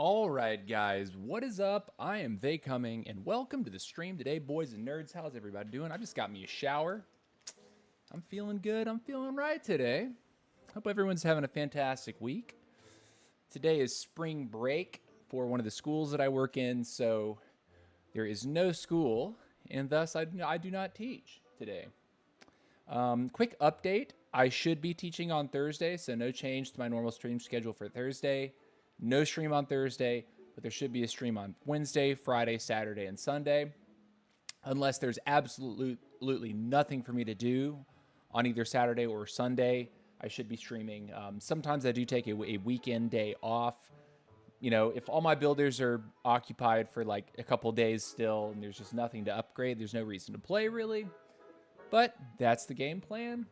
All right, guys, what is up? I am They Coming, and welcome to the stream today, boys and nerds. How's everybody doing? I just got me a shower. I'm feeling good. I'm feeling right today. Hope everyone's having a fantastic week. Today is spring break for one of the schools that I work in, so there is no school, and thus I do not teach today. Quick update. I should be teaching on Thursday, so no change to my normal stream schedule for Thursday. No stream on Thursday, but there should be a stream on Wednesday, Friday, Saturday, and Sunday. Unless there's absolutely nothing for me to do on either Saturday or Sunday, I should be streaming. Sometimes I do take a weekend day off. You know, if all my builders are occupied for like a couple days still and there's just nothing to upgrade, there's no reason to play really. But that's the game plan.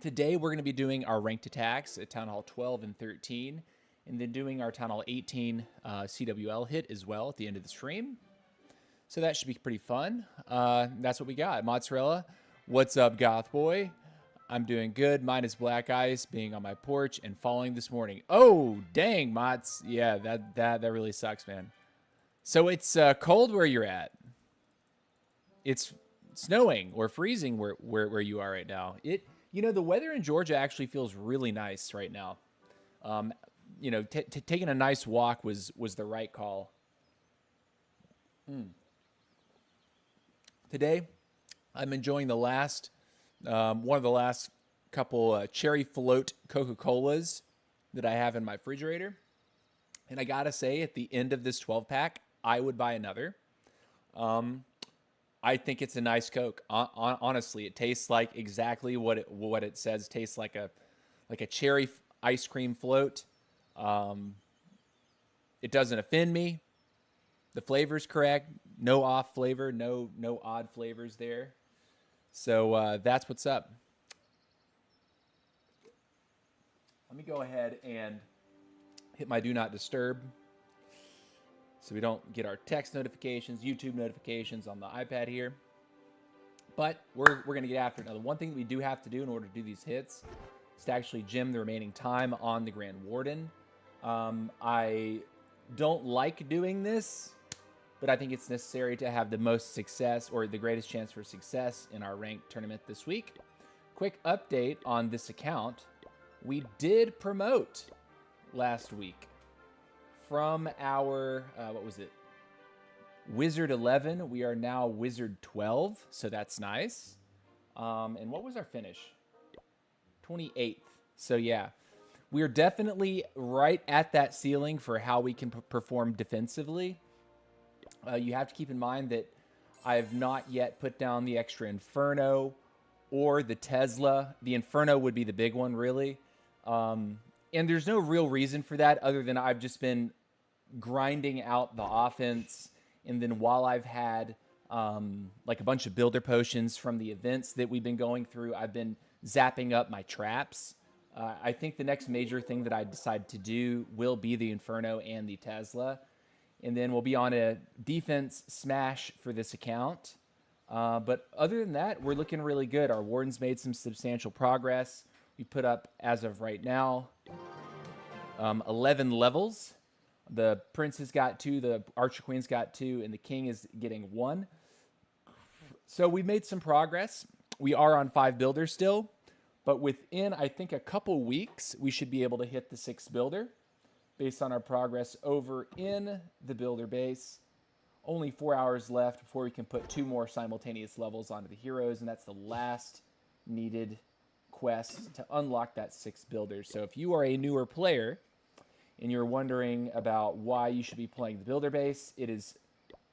Today, we're going to be doing our ranked attacks at Town Hall 12 and 13, and then doing our Town Hall 18 CWL hit as well at the end of the stream. So that should be pretty fun. That's what we got. Mozzarella, what's up, Goth Boy? I'm doing good, minus Black Ice being on my porch and falling this morning. Oh, dang, Motz. Yeah, that really sucks, man. So it's cold where you're at. It's snowing or freezing where you are right now. You know, the weather in Georgia actually feels really nice right now. You know, taking a nice walk was the right call. Today, I'm enjoying the last, one of the last couple cherry float Coca-Colas that I have in my refrigerator. And I gotta say, at the end of this 12-pack, I would buy another. I think it's a nice Coke. Honestly, it tastes like exactly what it says. Tastes like a cherry ice cream float. It doesn't offend me. The flavor's correct. No off flavor. No odd flavors there. So that's what's up. Let me go ahead and hit my do not disturb, so we don't get our text notifications, YouTube notifications on the iPad here. But we're going to get after it. Now, the one thing that we do have to do in order to do these hits is to actually gem the remaining time on the Grand Warden. I don't like doing this, but I think it's necessary to have the most success or the greatest chance for success in our ranked tournament this week. Quick update on this account. We did promote last week from our, what was it? Wizard 11. We are now Wizard 12, so that's nice. And what was our finish? 28th. So yeah, We are definitely right at that ceiling for how we can perform defensively. You have to keep in mind that I have not yet put down the extra Inferno or the Tesla. The Inferno would be the big one, really. And there's no real reason for that other than I've just been grinding out the offense. And then while I've had like a bunch of builder potions from the events that we've been going through, I've been zapping up my traps. I think the next major thing that I decide to do will be the Inferno and the Tesla. And then we'll be on a defense smash for this account. But other than that, we're looking really good. Our Warden's made some substantial progress. We put up, as of right now, 11 levels. The Prince has got 2, the Archer Queen's got 2, and the King is getting 1. So we've made some progress. We are on 5 builders still. But within, I think, a couple weeks, we should be able to hit the 6th builder based on our progress over in the builder base. Only 4 hours left before we can put 2 more simultaneous levels onto the heroes, and that's the last needed quest to unlock that 6th builder. So if you are a newer player and you're wondering about why you should be playing the builder base, it is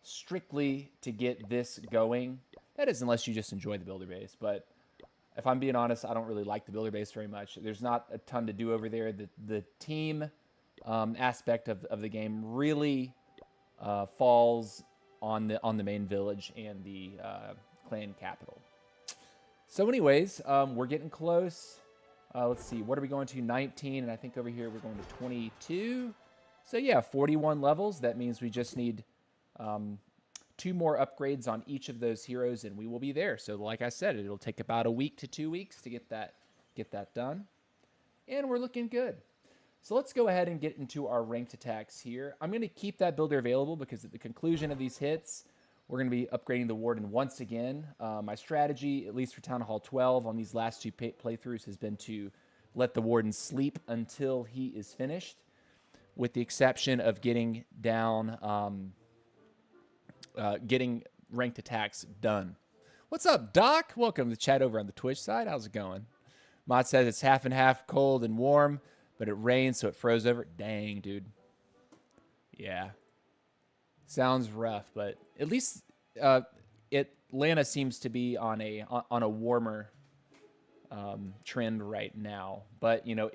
strictly to get this going. That is unless you just enjoy the builder base, but if I'm being honest, I don't really like the builder base very much. There's not a ton to do over there. The team aspect of the game really falls on the main village and the clan capital. So anyways, we're getting close. Let's see, what are we going to? 19, and I think over here we're going to 22. So yeah, 41 levels. That means we just need 2 more upgrades on each of those heroes, and we will be there. So like I said, it'll take about a week to 2 weeks to get that done. And we're looking good. So let's go ahead and get into our ranked attacks here. I'm going to keep that builder available because at the conclusion of these hits, we're going to be upgrading the Warden once again. My strategy, at least for Town Hall 12 on these last 2 playthroughs, has been to let the Warden sleep until he is finished, with the exception of getting down, getting ranked attacks done. What's up, Doc? Welcome to the chat over on the Twitch side. How's it going? Mod says it's half and half cold and warm, but it rained, so it froze over. Dang, dude. Yeah. Sounds rough, but at least Atlanta seems to be on a warmer trend right now. But you know,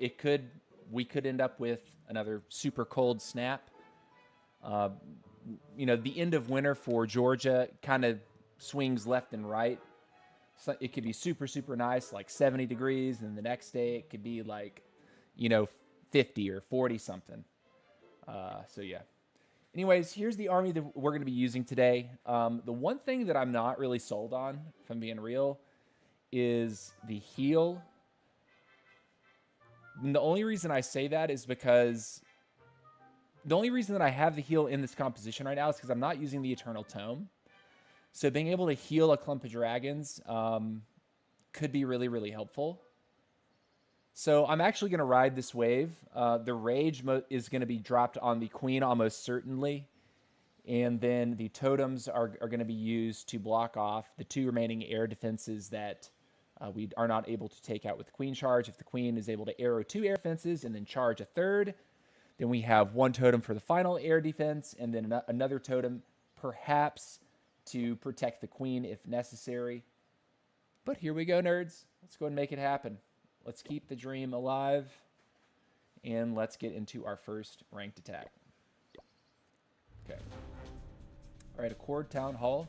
we could end up with another super cold snap. You know, the end of winter for Georgia kind of swings left and right. So it could be super, super nice, like 70 degrees, and the next day it could be like, you know, 50 or 40 something. So yeah. Anyways, here's the army that we're going to be using today. The one thing that I'm not really sold on, if I'm being real, is the heal. And the only reason I say that is because the only reason that I have the heal in this composition right now is because I'm not using the Eternal Tome. So being able to heal a clump of dragons could be really, really helpful. So I'm actually going to ride this wave. The Rage is going to be dropped on the Queen almost certainly. And then the totems are going to be used to block off the 2 remaining air defenses that we are not able to take out with the Queen charge. If the Queen is able to arrow 2 air defenses and then charge a 3rd, then we have 1 totem for the final air defense, and then another totem perhaps to protect the Queen if necessary. But here we go, nerds. Let's go and make it happen. Let's keep the dream alive, and let's get into our first ranked attack. Okay. All right, Accord Town Hall.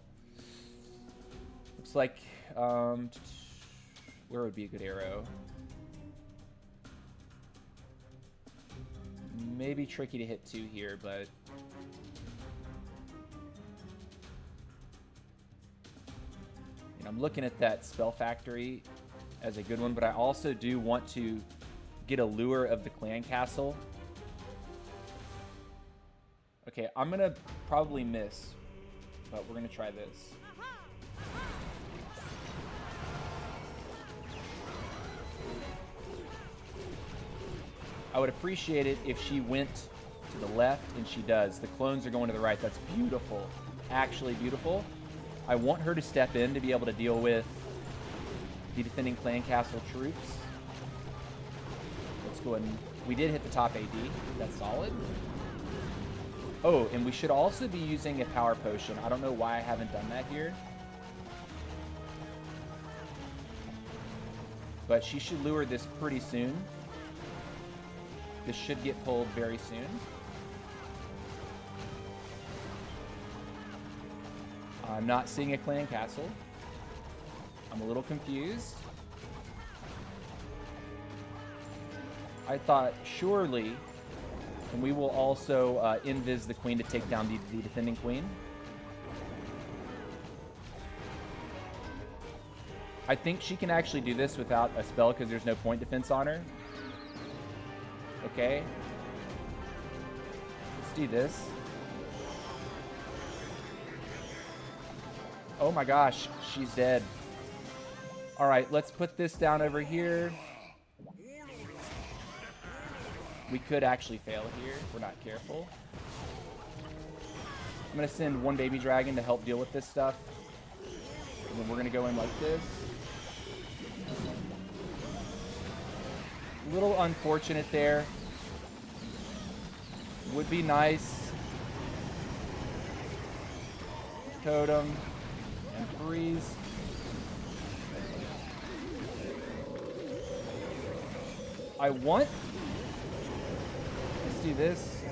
Looks like, where would be a good arrow? Maybe tricky to hit 2 here, but and I'm looking at that Spell Factory as a good one, but I also do want to get a lure of the clan castle. Okay, I'm gonna probably miss, but we're gonna try this. I would appreciate it if she went to the left, and she does. The clones are going to the right. That's beautiful. Actually beautiful. I want her to step in to be able to deal with the defending clan castle troops. Let's go ahead and We did hit the top AD. That's solid. Oh, and we should also be using a power potion. I don't know why I haven't done that here. But she should lure this pretty soon. This should get pulled very soon. I'm not seeing a clan castle. I'm a little confused. I thought surely, and we will also invis the queen to take down the defending queen. I think she can actually do this without a spell because there's no point defense on her. Okay. Let's do this. Oh my gosh, she's dead. All right, let's put this down over here. We could actually fail here if we're not careful. I'm going to send one baby dragon to help deal with this stuff. And then we're going to go in like this. A little unfortunate there. Would be nice. Totem. And freeze. I want... Let's do this.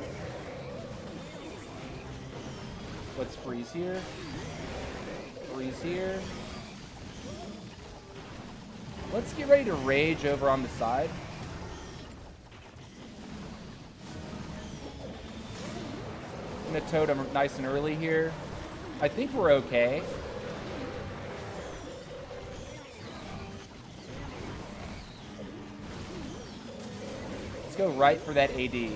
Let's freeze here. Freeze here. Let's get ready to rage over on the side. I'm going to totem nice and early here. I think we're okay. Let's go right for that AD.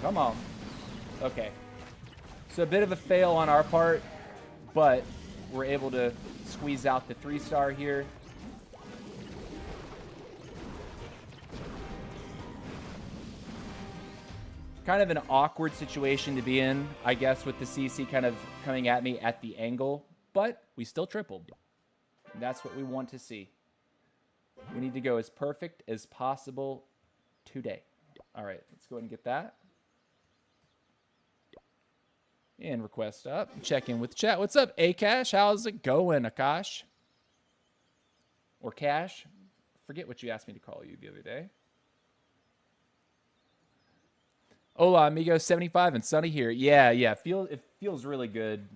Come on. Okay. So a bit of a fail on our part, but we're able to squeeze out the 3-star here. Kind of an awkward situation to be in, I guess, with the CC kind of coming at me at the angle, but we still tripled. That's what we want to see. We need to go as perfect as possible today. All right, let's go ahead and get that. And request up. Check in with chat. What's up, Akash? How's it going, Akash? Or Cash? Forget what you asked me to call you the other day. Hola, amigo 75 and sunny here. Yeah. It feels really good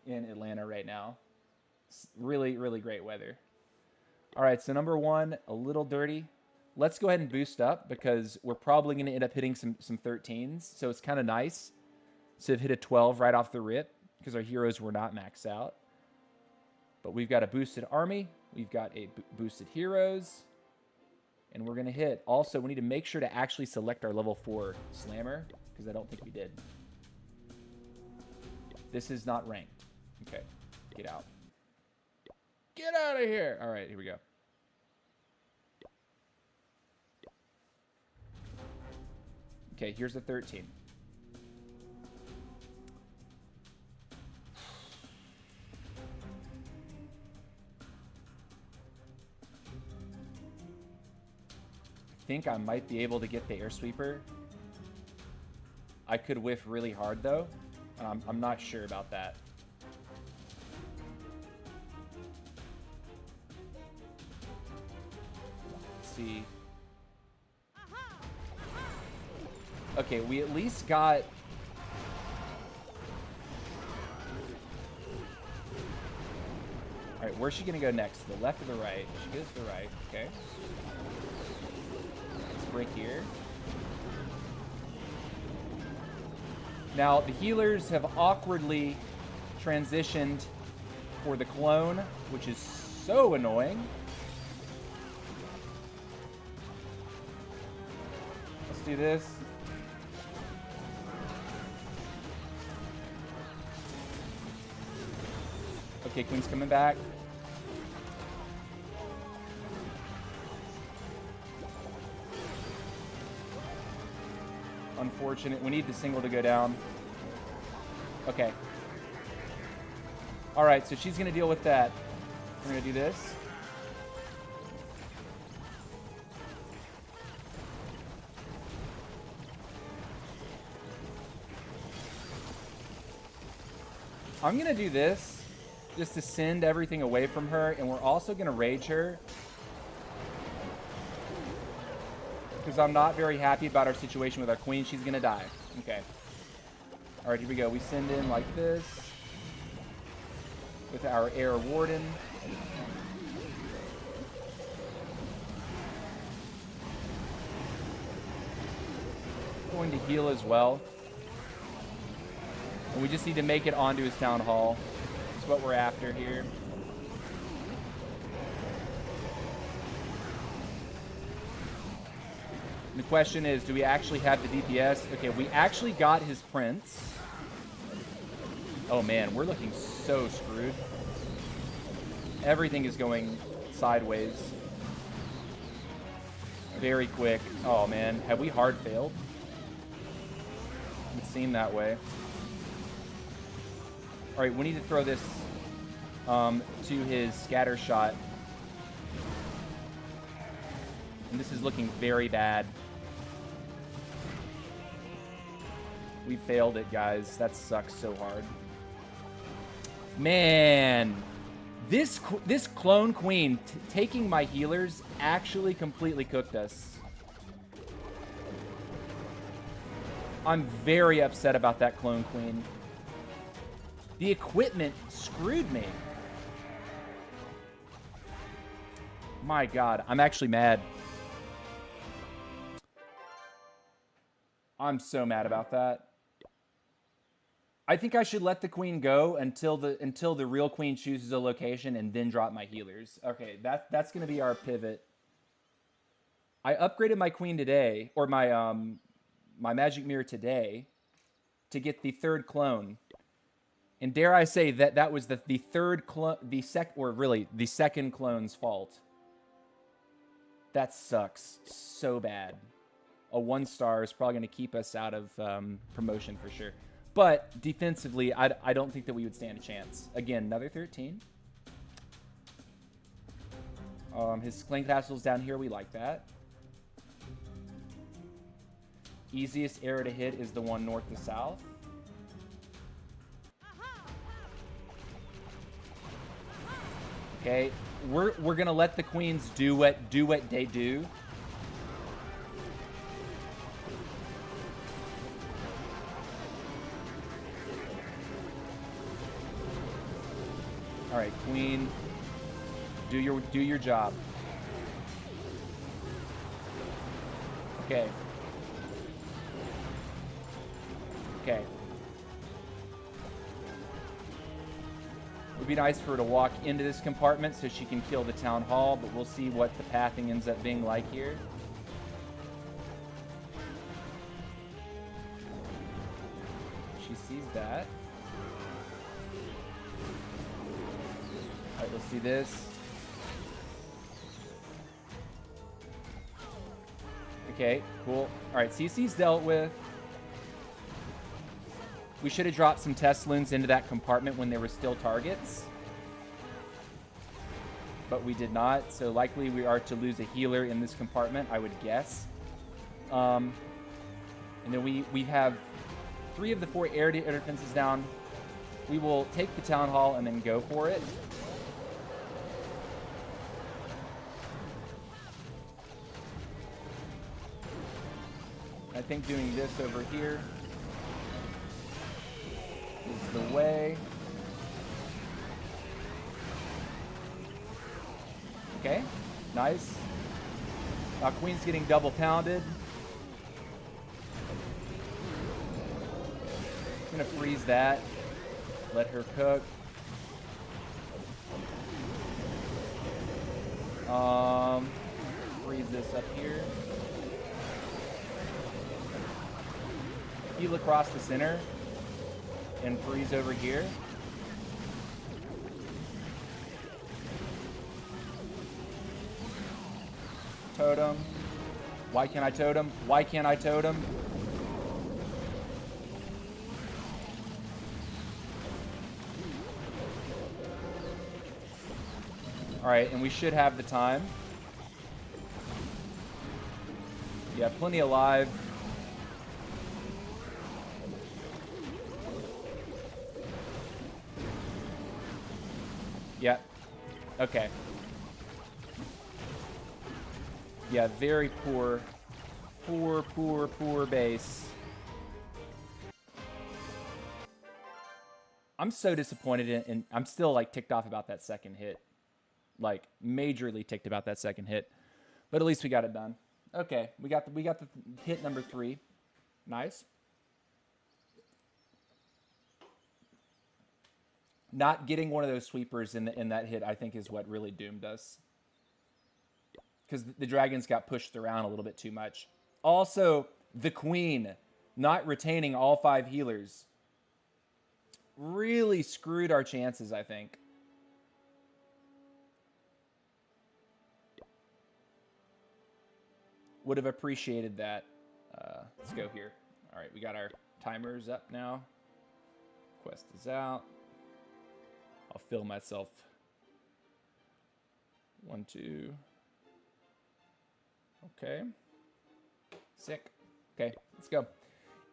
in Atlanta right now. It's really, really great weather. All right, so number one, a little dirty. Let's go ahead and boost up because we're probably going to end up hitting some 13s. So it's kind of nice to hit a 12 right off the rip because our heroes were not maxed out. But we've got a boosted army. We've got a boosted heroes. And we're going to hit. Also, we need to make sure to actually select our level 4 slammer because I don't think we did. This is not ranked. Okay, get out. Get out of here. All right, here we go. Okay, here's the 13. I think I might be able to get the air sweeper. I could whiff really hard though. I'm not sure about that. Let's see. Okay, we at least got... Alright, where's she gonna go next? To the left or the right? She goes to the right, okay. Let's break here. Now, the healers have awkwardly transitioned for the clone, which is so annoying. Let's do this. Okay, Queen's coming back. Unfortunate. We need the single to go down. Okay. All right, so she's going to deal with that. We're going to do this. I'm going to do this just to send everything away from her, and we're also going to rage her because I'm not very happy about our situation with our queen. She's going to die. Okay. All right, here we go. We send in like this with our air warden. Going to heal as well. And we just need to make it onto his town hall. That's what we're after here. And the question is, do we actually have the DPS? Okay, we actually got his prince. Oh man, we're looking so screwed. Everything is going sideways. Very quick. Oh man, have we hard failed? It seemed that way. All right, we need to throw this to his scatter shot. And this is looking very bad. We failed it, guys. That sucks so hard. Man, this clone queen taking my healers actually completely cooked us. I'm very upset about that clone queen. The equipment screwed me. My God, I'm actually mad. I'm so mad about that. I think I should let the queen go until the real queen chooses a location and then drop my healers. Okay, that's gonna be our pivot. I upgraded my queen today, or my my magic mirror today, to get the third clone. And dare I say that that was the third clone, the second clone's fault. That sucks so bad. A 1-star is probably going to keep us out of promotion for sure. But defensively, I don't think that we would stand a chance. Again, another 13. His clan castle's down here. We like that. Easiest arrow to hit is the one north to south. Okay, we're gonna let the queens do what they do. All right, queen, do your job. Okay. Okay. It would be nice for her to walk into this compartment so she can kill the town hall, but we'll see what the pathing ends up being like here. She sees that. All right, let's see this. Okay, cool. All right, CC's dealt with. We should have dropped some test loons into that compartment when they were still targets. But we did not, so likely we are to lose a healer in this compartment, I would guess. And then we have 3 of the 4 air defenses down. We will take the town hall and then go for it. I think doing this over here is the way. Okay, nice. Queen's getting double pounded. I'm gonna freeze that. Let her cook. Freeze this up here. Heal across the center. And freeze over here. Totem. Why can't I totem? Why can't I totem? Alright, and we should have the time. Yeah, plenty alive. Yeah. Okay. Yeah, very poor. Poor base. I'm so disappointed in I'm still like ticked off about that second hit. Like majorly ticked about that second hit. But at least we got it done. Okay, we got the hit number 3. Nice. Not getting one of those sweepers in that hit, I think, is what really doomed us. Because the dragons got pushed around a little bit too much. Also, the queen not retaining all 5 healers really screwed our chances, I think. Would have appreciated that. Let's go here. All right, we got our timers up now. Quest is out. I'll fill myself. 1, 2. Okay. Sick. Okay, let's go.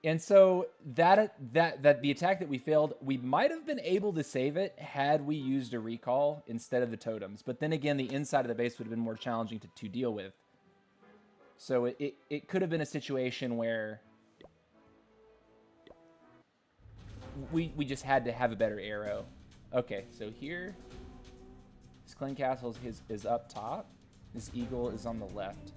And so that the attack that we failed, we might have been able to save it had we used a recall instead of the totems. But then again, the inside of the base would have been more challenging to deal with. So it could have been a situation where we just had to have a better arrow. Okay, so here, this Clan Castle is up top. This eagle is on the left.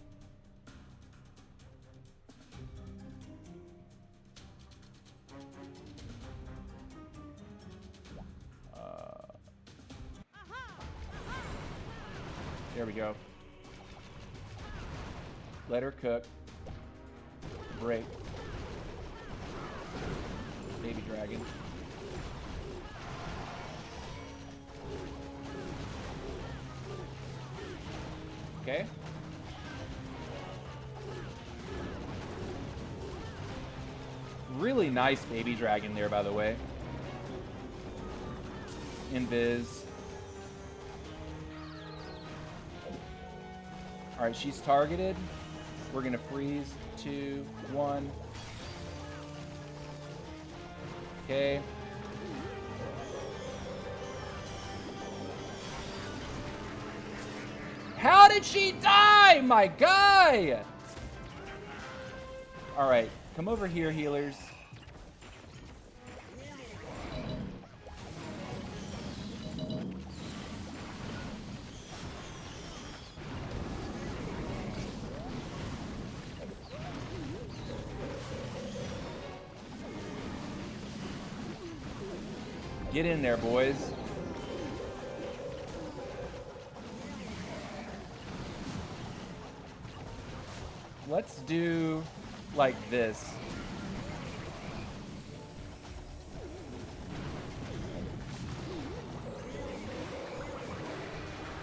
There we go. Let her cook. Break. Baby dragon. Okay. Really nice baby dragon there, by the way. Invis. All right, she's targeted. We're gonna freeze. 2, 1. Okay. How did she die, my guy? All right, come over here, healers. Get in there, boys. Let's do like this.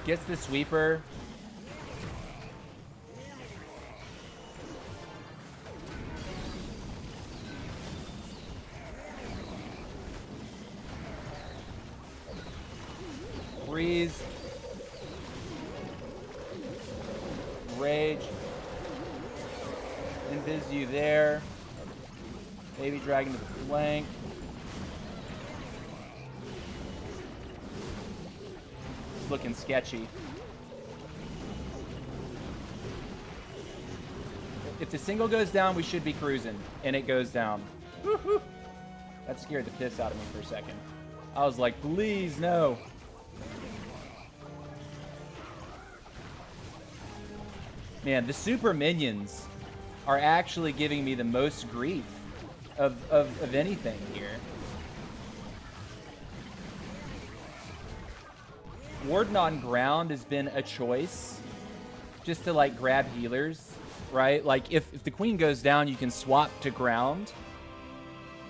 Gets the sweeper. Freeze. Rage. Invis you there. Baby dragon to the flank. It's looking sketchy. If the single goes down, we should be cruising. And it goes down. Woo-hoo. That scared the piss out of me for a second. I was like, please, no. Man, the super minions are actually giving me the most grief of anything here. Warden on ground has been a choice just to like grab healers, right? Like if the queen goes down, you can swap to ground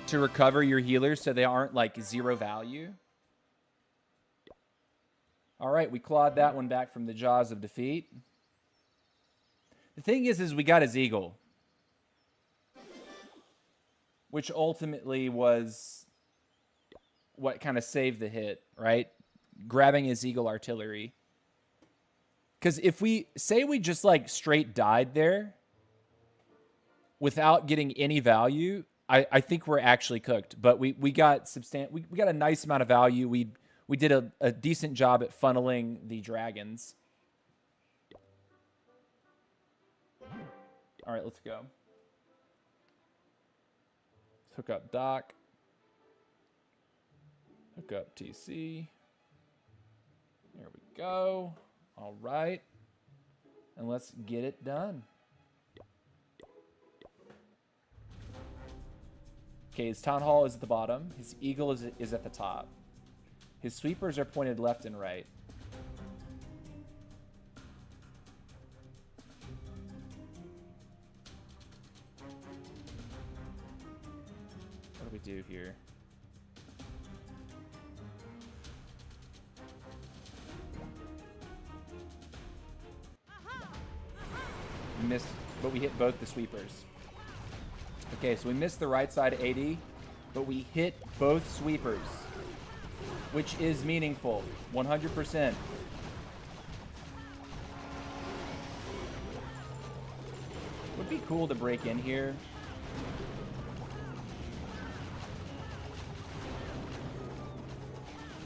to recover your healers so they aren't like 0 value. All right, we clawed that one back from the jaws of defeat. The thing is we got his eagle, which ultimately was what kind of saved the hit, right? Grabbing his eagle artillery. Because if we say we just like straight died there without getting any value, I think we're actually cooked. But we got we got a nice amount of value. We we did a decent job at funneling the dragons. All right, let's go. Let's hook up Doc. Hook up TC. There we go. All right. And let's get it done. Okay, his Town Hall is at the bottom. His Eagle is at the top. His sweepers are pointed left and right. What do we do here? We missed, but we hit both the sweepers. Okay, so we missed the right side AD, but we hit both sweepers, which is meaningful, 100%. Would be cool to break in here.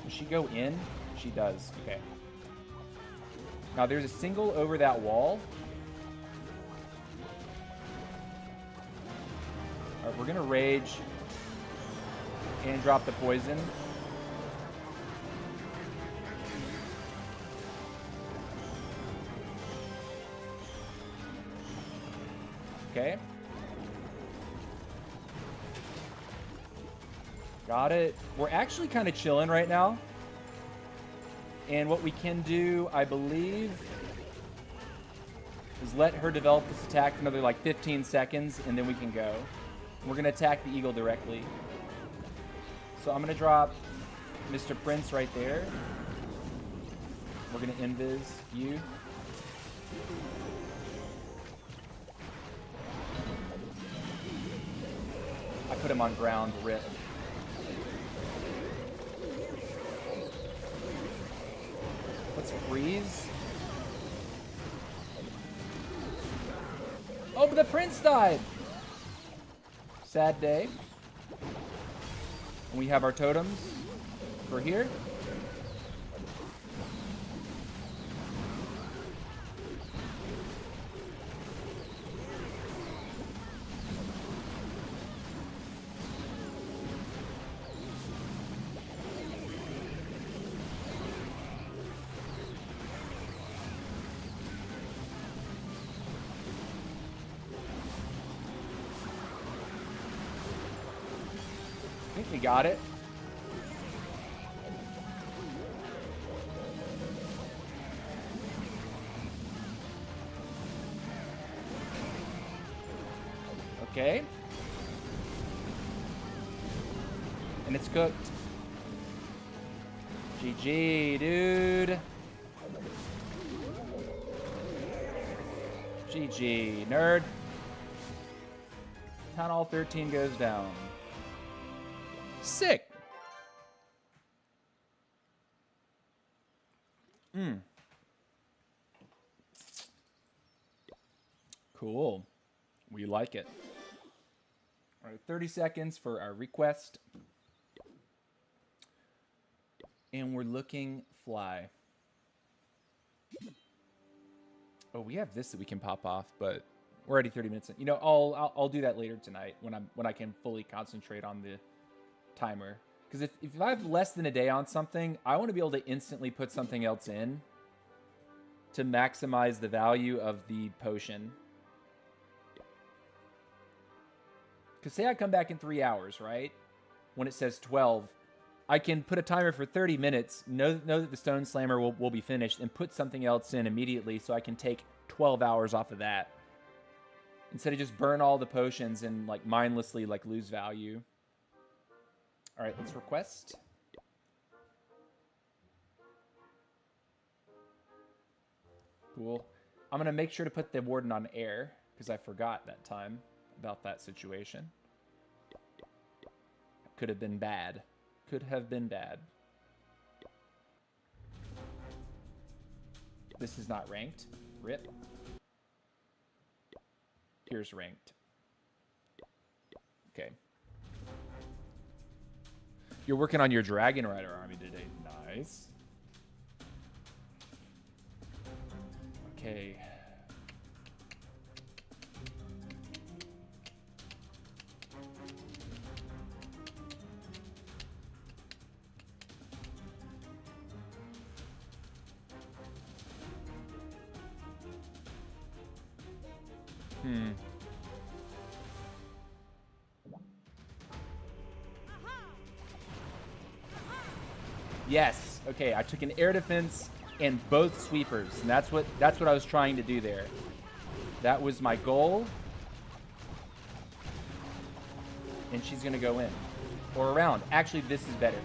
Does she go in? She does, okay. Now there's a single over that wall. All right, we're gonna rage and drop the poison. Okay. Got it. We're actually kind of chilling right now. And what we can do, I believe, is let her develop this attack for another like 15 seconds, and then we can go. We're going to attack the Eagle directly. So I'm going to drop Mr. Prince right there. We're going to invis you. I put him on ground, rip. Let's freeze. Oh, but the Prince died! Sad day. And we have our totems for here. I think we got it. Okay. And it's cooked. GG, dude. GG, nerd. Town Hall 13 goes down. Sick. Cool. We like it. All right, 30 seconds for our request. And we're looking fly. Oh, we have this that we can pop off, but we're already 30 minutes in. You know, I'll do that later tonight when I can fully concentrate on the timer. Because if I have less than a day on something, I want to be able to instantly put something else in to maximize the value of the potion. Because say I come back in 3 hours, right? When it says 12, I can put a timer for 30 minutes, know that the Stone Slammer will be finished, and put something else in immediately so I can take 12 hours off of that. Instead of just burn all the potions and like mindlessly like lose value. All right, let's request. Cool. I'm going to make sure to put the Warden on air because I forgot that time about that situation. Could have been bad. Could have been bad. This is not ranked. Rip. Here's ranked. Okay. You're working on your Dragon Rider army today. Nice. Okay. Yes. Okay, I took an air defense and both sweepers, and that's what I was trying to do there. That was my goal. And she's gonna go in or around. Actually, this is better.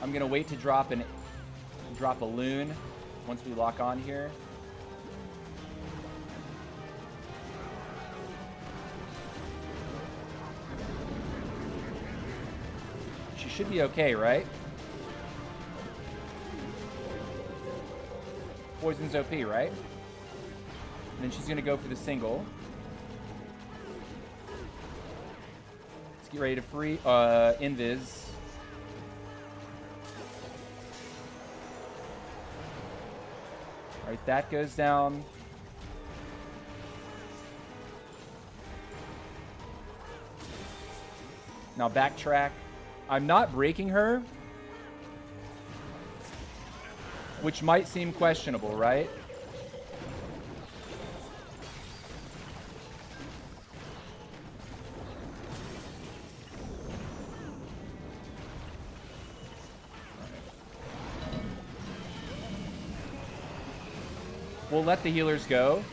I'm gonna wait to drop a loon once we lock on here. She should be okay, right? Poison's OP, right? And then she's gonna go for the single. Let's get ready to free invis. All right, that goes down. Now backtrack. I'm not breaking her, which might seem questionable, right? We'll let the healers go.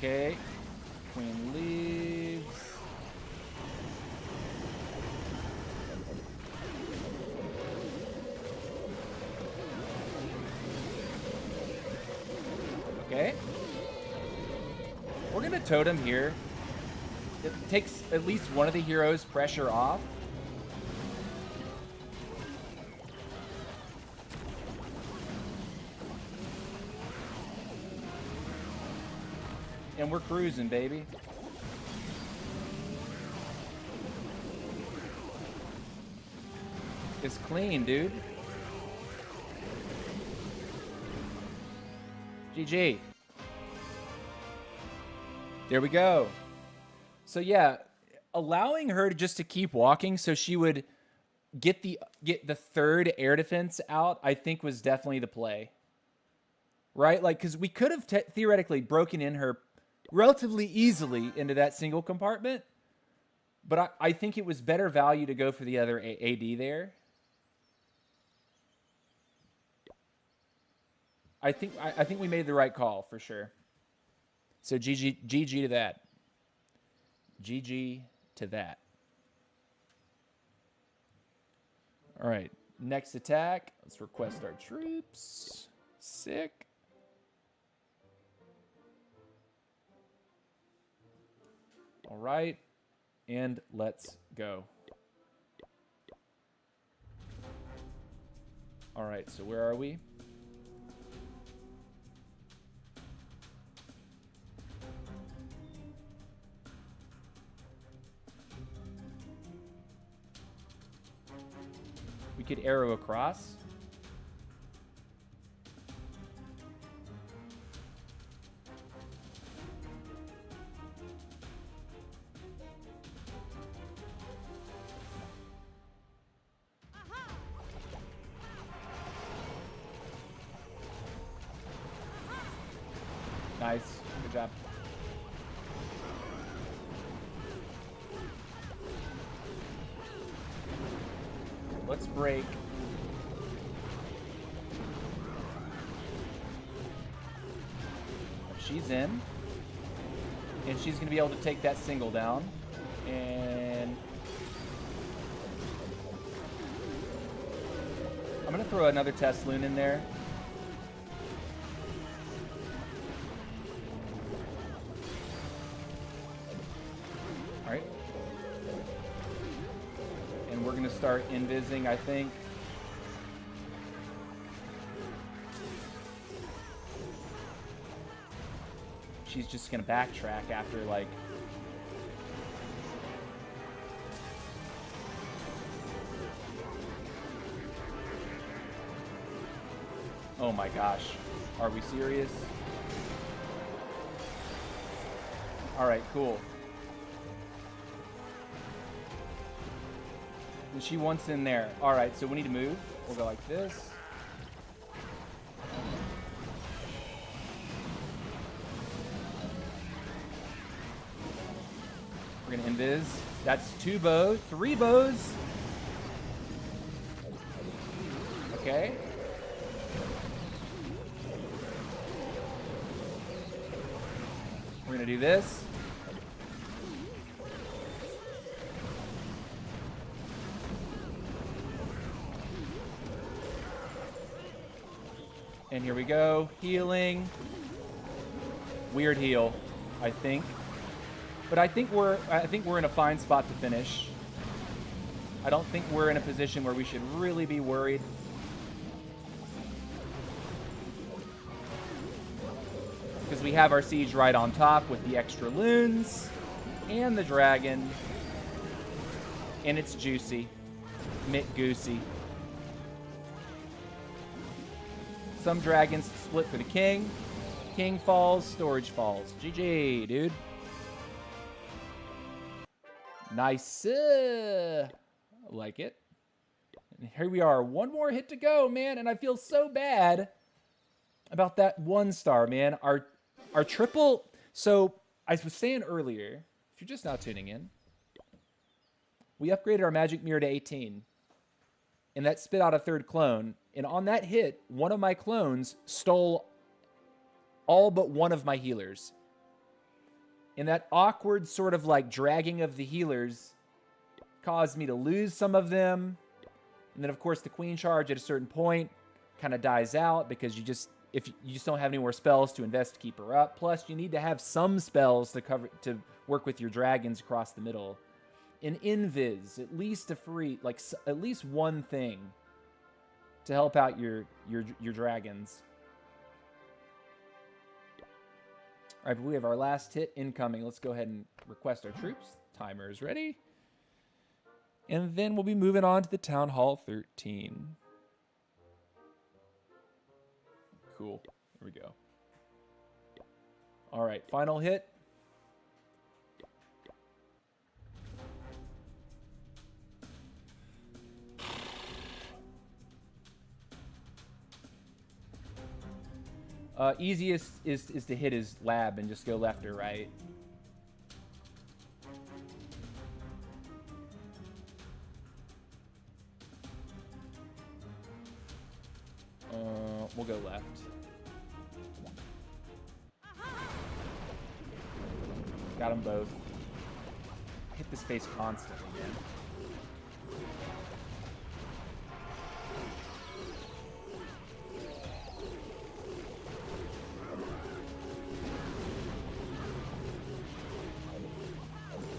Okay. Queen leaves. Okay. We're gonna totem here. It takes at least one of the heroes' pressure off. And we're cruising, baby. It's clean, dude. GG. There we go. So yeah, allowing her to just to keep walking so she would get the third air defense out, I think was definitely the play. Right? Like, because we could have theoretically broken in her relatively easily into that single compartment, but I think it was better value to go for the other AD there. I think we made the right call for sure. So GG to that. GG to that. All right, next attack. Let's request our troops. Sick. All right, and let's go. All right, so where are we? We could arrow across. Nice. Good job. Let's break. She's in. And she's going to be able to take that single down. And I'm going to throw another test loon in there. start invising, I think. She's just gonna backtrack after, like... Oh my gosh. Are we serious? Alright, cool. And she wants in there. Alright, so we need to move. We'll go like this. We're gonna invis. That's 2 bows, 3 bows. Okay. We're gonna do this. And here we go. Healing. Weird heal, I think. But I think we're in a fine spot to finish. I don't think we're in a position where we should really be worried. Because we have our siege right on top with the extra loons and the dragon. And it's juicy. McGoosey. Some dragons split for the king. King falls, storage falls. GG, dude. Nice. Like it. And here we are. One more hit to go, man. And I feel so bad about that 1 star, man. Our triple... So, I was saying earlier, if you're just now tuning in, we upgraded our magic mirror to 18. And that spit out a 3rd clone. And on that hit, one of my clones stole all but one of my healers. And that awkward sort of like dragging of the healers caused me to lose some of them. And then, of course, the queen charge at a certain point kind of dies out because you just don't have any more spells to invest to keep her up. Plus, you need to have some spells to work with your dragons across the middle. In invis, at least at least one thing to help out your dragons. All right, but we have our last hit incoming. Let's go ahead and request our troops. Timer is ready. And then we'll be moving on to the Town Hall 13. Cool. Here we go. All right, final hit. Easiest is to hit his lab and just go left or right. We'll go left. Got them both. Hit the space constantly, man.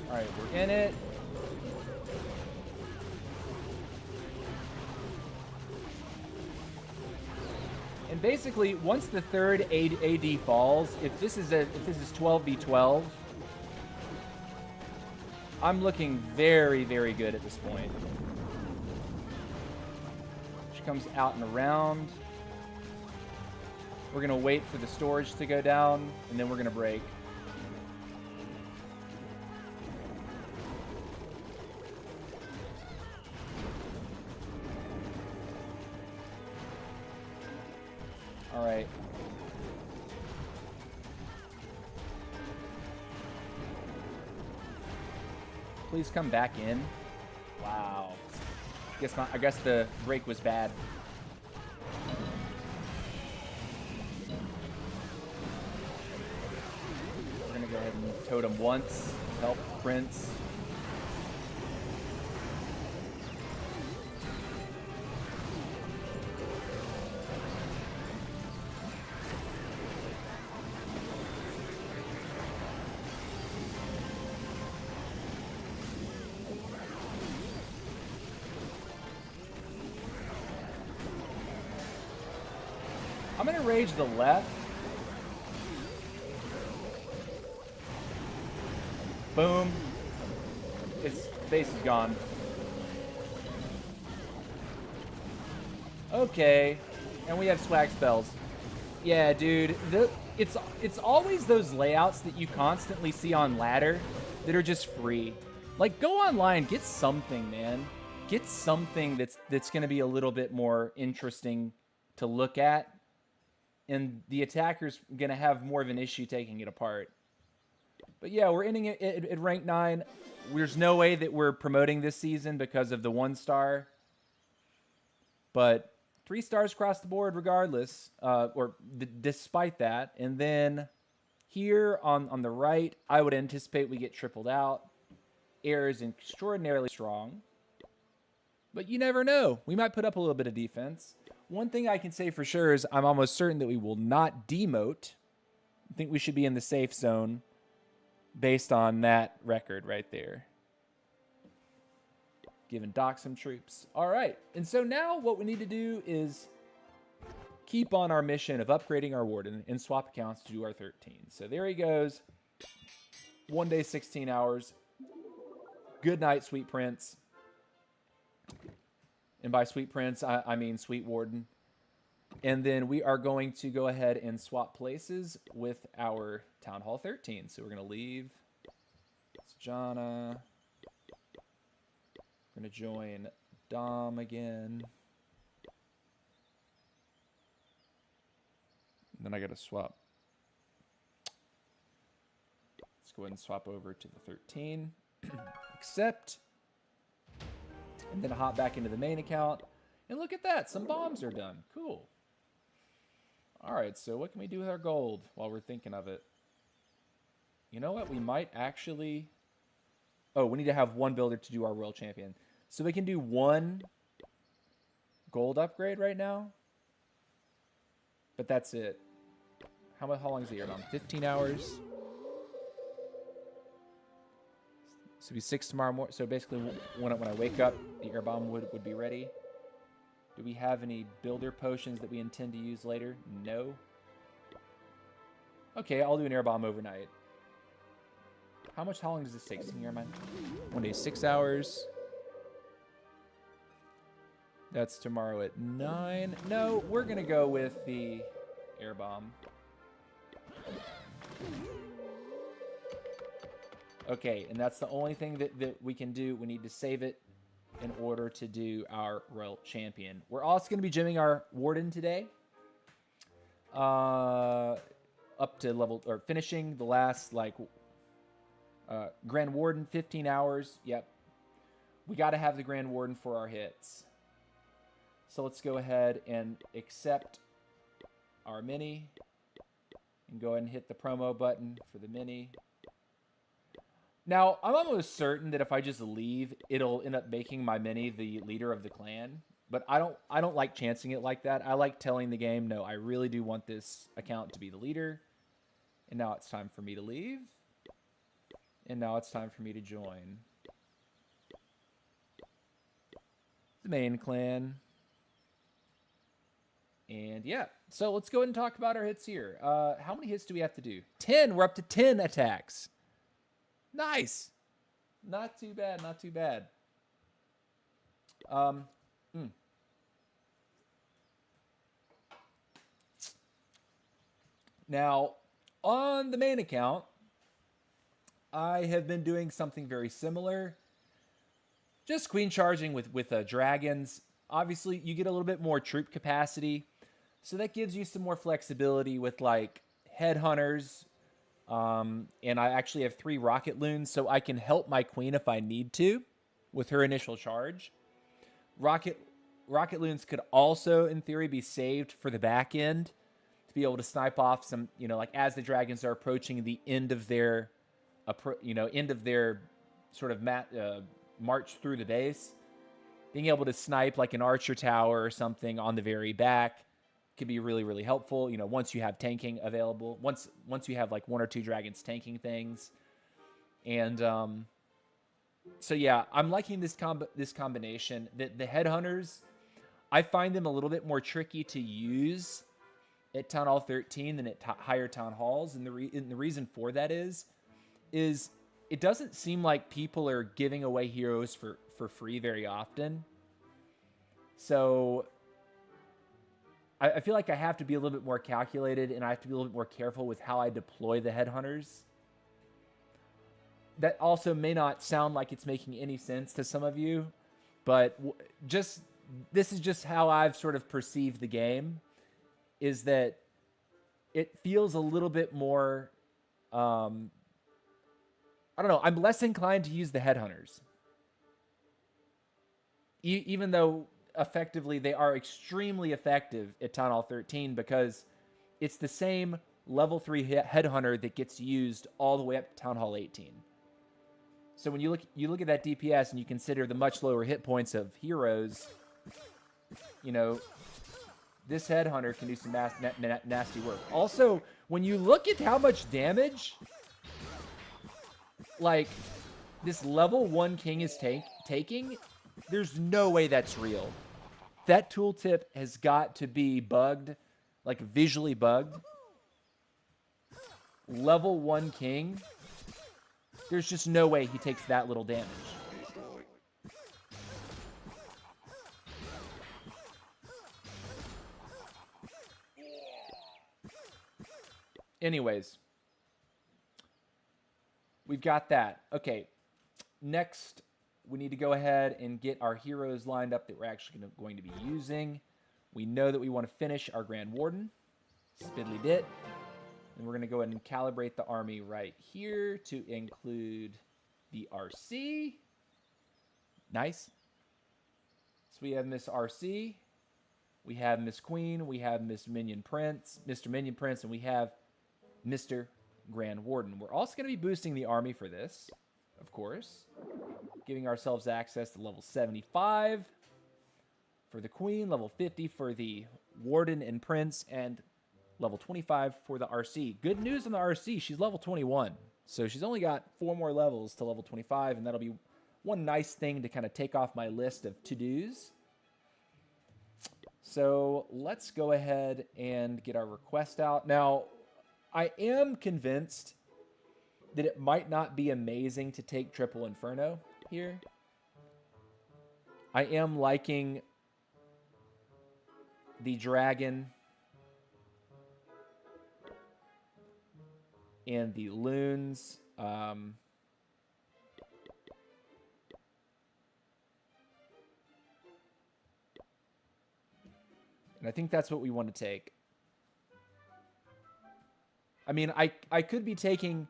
All right, we're in it. And basically, once the 3rd AD falls, if this is 12v12, I'm looking very, very good at this point. She comes out and around. We're gonna wait for the storage to go down, and then we're gonna break. All right. Please come back in. Wow. I guess the break was bad. We're gonna go ahead and totem once. Help Prince. going to rage the left. Boom. Its base is gone. Okay. And we have swag spells. Yeah, dude. It's always those layouts that you constantly see on ladder that are just free. Like, go online, get something, man. Get something that's going to be a little bit more interesting to look at. And the attacker's going to have more of an issue taking it apart. But yeah, we're ending it at rank 9. There's no way that we're promoting this season because of the 1-star. But 3 stars across the board regardless, despite that. And then here on the right, I would anticipate we get tripled out. Air is extraordinarily strong. But you never know. We might put up a little bit of defense. One thing I can say for sure is I'm almost certain that we will not demote. I think we should be in the safe zone based on that record right there. Giving Doc some troops. All right. And so now what we need to do is keep on our mission of upgrading our warden and swap accounts to do our 13. So there he goes. 1 day, 16 hours. Good night, Sweet Prince. And by Sweet Prince, I mean Sweet Warden. And then we are going to go ahead and swap places with our Town Hall 13. So we're going to leave Jana. We're going to join Dom again. And then I got to swap. Let's go ahead and swap over to the 13. Accept. And then hop back into the main account. And look at that. Some bombs are done. Cool. All right, so what can we do with our gold while we're thinking of it? You know what? We might actually... Oh, we need to have one builder to do our World Champion. So we can do one gold upgrade right now. But that's it. How long is the air bomb? 15 hours. So it'll be 6 tomorrow morning. So basically, when I wake up, the air bomb would be ready. Do we have any builder potions that we intend to use later? No. Okay, I'll do an air bomb overnight. How long does this take? Senior Airman? 1 day, 6 hours. That's tomorrow at 9. No, we're going to go with the air bomb. Okay, and that's the only thing that we can do. We need to save it in order to do our Royal Champion. We're also going to be gymming our Warden today. Up to level, or finishing the last, like, Grand Warden, 15 hours. Yep. We got to have the Grand Warden for our hits. So let's go ahead and accept our mini. And go ahead and hit the promo button for the mini. Now, I'm almost certain that if I just leave, it'll end up making my mini the leader of the clan. But I don't like chancing it like that. I like telling the game, no, I really do want this account to be the leader. And now it's time for me to leave. And now it's time for me to join the main clan. And yeah, so let's go ahead and talk about our hits here. How many hits do we have to do? 10. We're up to 10 attacks. Nice. Not too bad, not too bad. Now, on the main account, I have been doing something very similar. Just queen charging with dragons. Obviously, you get a little bit more troop capacity. So that gives you some more flexibility with, like, headhunters. And I actually have 3 rocket loons, so I can help my queen if I need to with her initial charge. Rocket loons could also, in theory, be saved for the back end to be able to snipe off some, you know, like as the dragons are approaching the end of their, sort of march through the base. Being able to snipe like an archer tower or something on the very back could be really, really helpful. You know, once you have tanking available, once you have like 1 or 2 dragons tanking things. And so yeah, I'm liking this combination. The headhunters, I find them a little bit more tricky to use at Town Hall 13 than at higher Town Halls. And the reason for that is it doesn't seem like people are giving away heroes for free very often. So I feel like I have to be a little bit more calculated, and I have to be a little bit more careful with how I deploy the headhunters. That also may not sound like it's making any sense to some of you, but this is just how I've sort of perceived the game, is that it feels a little bit more, I don't know, I'm less inclined to use the headhunters. Even though effectively they are extremely effective at Town Hall 13, because it's the same level 3 headhunter that gets used all the way up to Town Hall 18. So when you look at that DPS and you consider the much lower hit points of heroes, you know, this headhunter can do some nasty work. Also, when you look at how much damage, like, this level 1 king is taking, there's no way that's real. That tooltip has got to be bugged, like visually bugged. Level 1 king, there's just no way he takes that little damage. Anyways, we've got that. Okay, next we need to go ahead and get our heroes lined up that we're actually going to be using. We know that we want to finish our Grand Warden. Spiddly dit. And we're going to go ahead and calibrate the army right here to include the RC. Nice. So we have Miss RC. We have Miss Queen. We have Miss Minion Prince, Mr. Minion Prince, and we have Mr. Grand Warden. We're also going to be boosting the army for this, of course. Giving ourselves access to level 75 for the Queen, level 50 for the Warden and Prince, and level 25 for the RC. Good news on the RC, she's level 21. So she's only got 4 more levels to level 25, and that'll be one nice thing to kind of take off my list of to-dos. So let's go ahead and get our request out. Now, I am convinced that it might not be amazing to take Triple Inferno here. I am liking the dragon and the loons. And I think that's what we want to take. I mean, I could be taking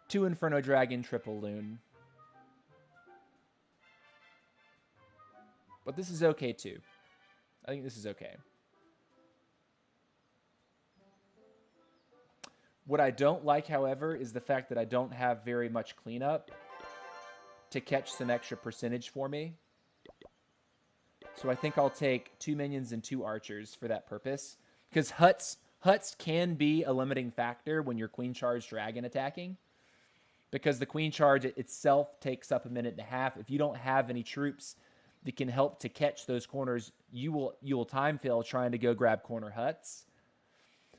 2 Inferno Dragon, triple loon. But this is okay too. I think this is okay. What I don't like, however, is the fact that I don't have very much cleanup to catch some extra percentage for me. So I think I'll take 2 minions and 2 archers for that purpose. Because huts can be a limiting factor when you're Queen Charge Dragon attacking. Because the Queen Charge itself takes up 1.5 minutes. If you don't have any troops that can help to catch those corners, you will time fail trying to go grab corner huts.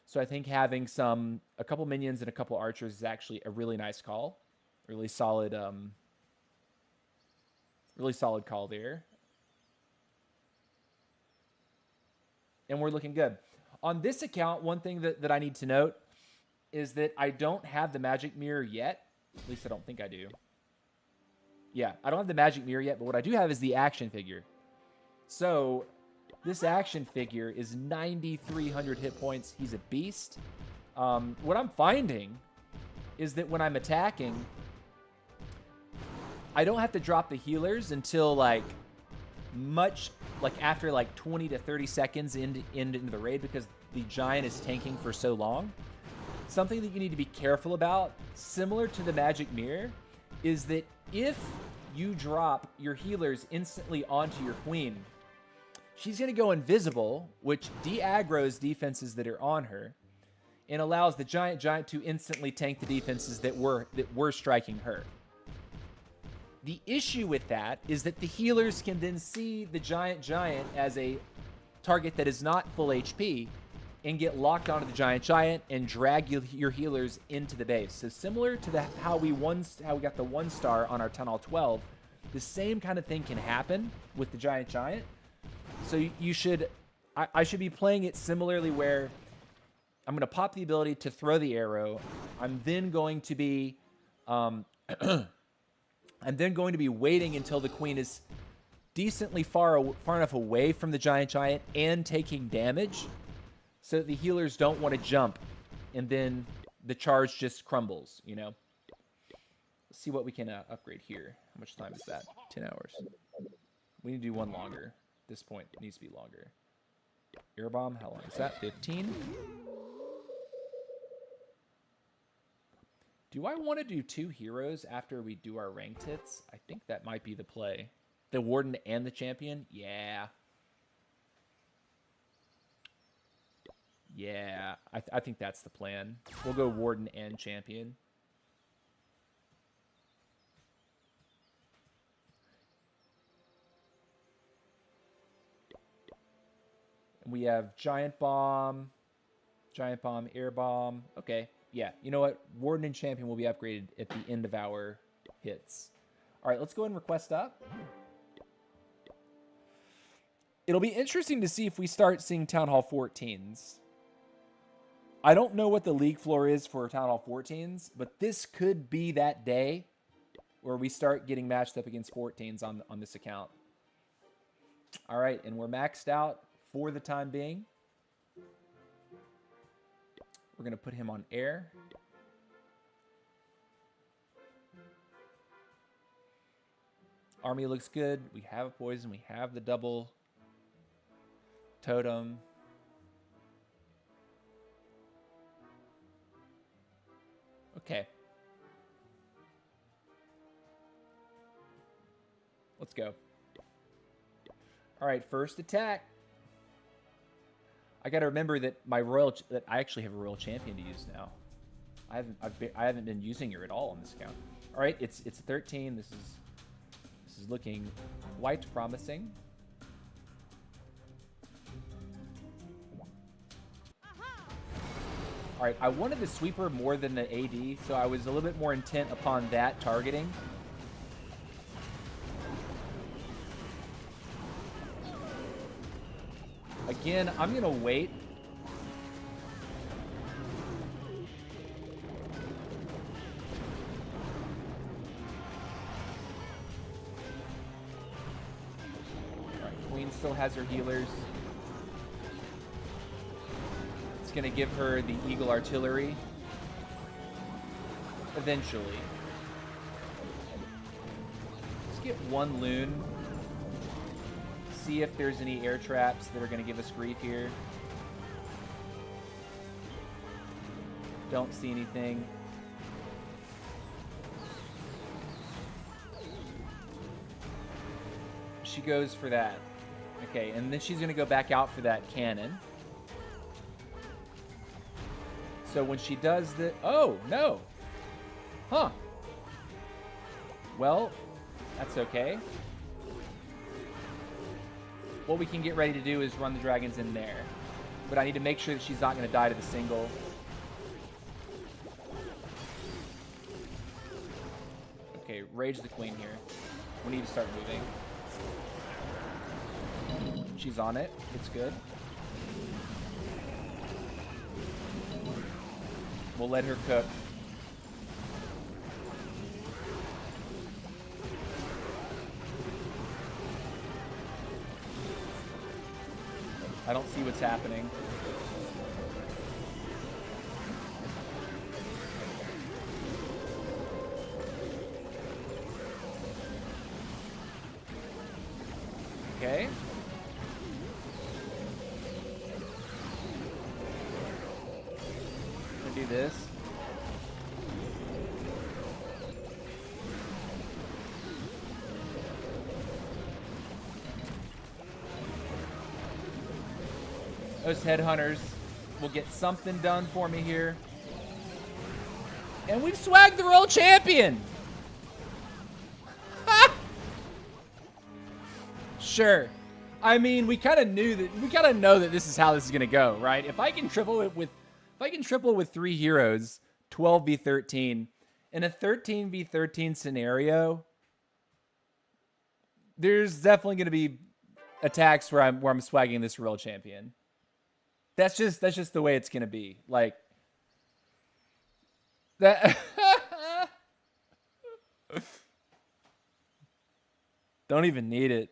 So I think having a couple minions and a couple archers is actually a really nice call. Really solid call there. And we're looking good. On this account, one thing that I need to note is that I don't have the magic mirror yet. At least I don't think I do. Yeah, I don't have the magic mirror yet, but what I do have is the action figure. So this action figure is 9,300 hit points. He's a beast. What I'm finding is that when I'm attacking, I don't have to drop the healers until after 20 to 30 seconds into the raid, because the giant is tanking for so long. Something that you need to be careful about, similar to the magic mirror, is that if you drop your healers instantly onto your queen, she's going to go invisible, which de-aggroes defenses that are on her and allows the giant to instantly tank the defenses that were striking her. The issue with that is that the healers can then see the giant as a target that is not full HP and get locked onto the giant and drag your healers into the base. So similar to how we got the 1-star on our TH12, the same kind of thing can happen with the giant. So you should, I should be playing it similarly, where I'm going to pop the ability to throw the arrow. I'm then going to be, waiting until the queen is decently far enough away from the giant and taking damage, so that the healers don't want to jump, and then the charge just crumbles, you know? Let's see what we can upgrade here. How much time is that? 10 hours. We need to do one longer. At this point, it needs to be longer. Air bomb, how long is that? 15? Do I want to do 2 heroes after we do our ranked hits? I think that might be the play. The Warden and the Champion? Yeah. Yeah, I think that's the plan. We'll go Warden and Champion. And we have Giant Bomb, Air Bomb. Okay, yeah. You know what? Warden and Champion will be upgraded at the end of our hits. All right, let's go ahead and request up. It'll be interesting to see if we start seeing Town Hall 14s. I don't know what the league floor is for Town Hall 14s, but this could be that day where we start getting matched up against 14s on this account. All right, and we're maxed out for the time being. We're going to put him on air. Army looks good. We have a poison. We have the double totem. Okay. Let's go. All right, first attack. I got to remember that that I actually have a royal champion to use now. I haven't been using her at all on this account. All right, it's a 13. This is looking quite promising. All right, I wanted the sweeper more than the AD, so I was a little bit more intent upon that targeting. Again, I'm going to wait. All right, Queen still has her healers. It's going to give her the Eagle Artillery. Eventually. Let's get one Loon. See if there's any air traps that are going to give us grief here. Don't see anything. She goes for that. Okay, and then she's going to go back out for that cannon. So when she does the... Oh, no. Huh. Well, that's okay. What we can get ready to do is run the dragons in there. But I need to make sure that she's not going to die to the single. Okay, rage the queen here. We need to start moving. She's on it. It's good. We'll let her cook. I don't see what's happening. Okay. I'm gonna do this. Those headhunters will get something done for me here. And we've swagged the Royal Champion! Sure. I mean, we kind of knew that. We kind of know that this is how this is gonna go, right? If I can triple it with, if I can triple with 3 heroes, 12v13, in a 13v13 scenario, there's definitely gonna be attacks where I'm swagging this real champion. That's just the way it's gonna be. Like that. Don't even need it.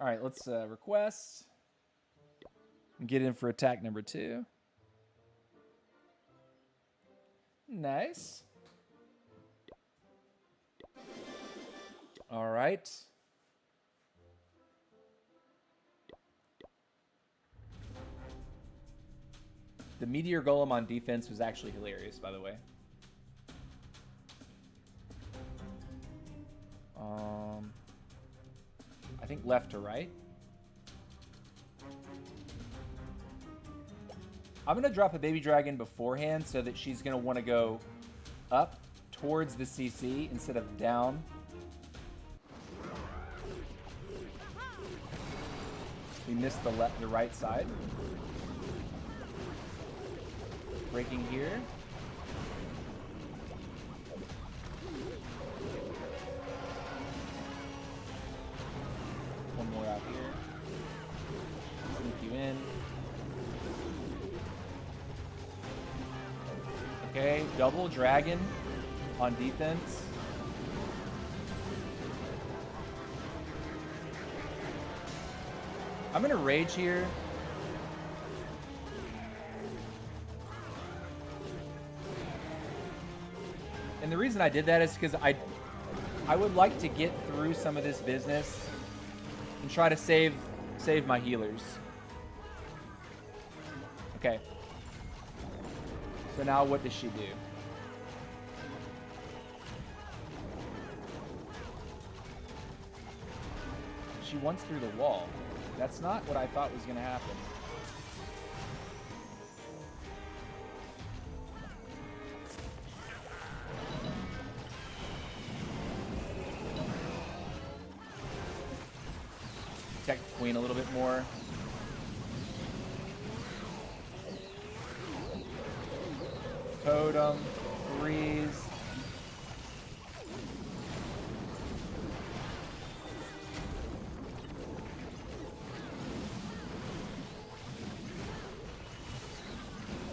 All right, let's request and get in for attack number 2. Nice. All right. The Meteor Golem on defense was actually hilarious, by the way. I think left to right. I'm going to drop a baby dragon beforehand so that she's going to want to go up towards the CC instead of down. We missed the right side. Breaking here. One more out here. Sneak you in. Okay, double dragon on defense. I'm gonna rage here. And the reason I did that is because I would like to get through some of this business and try to save my healers. Okay. So now what does she do? She wants through the wall. That's not what I thought was going to happen. Protect the queen a little bit more. Totem, freeze.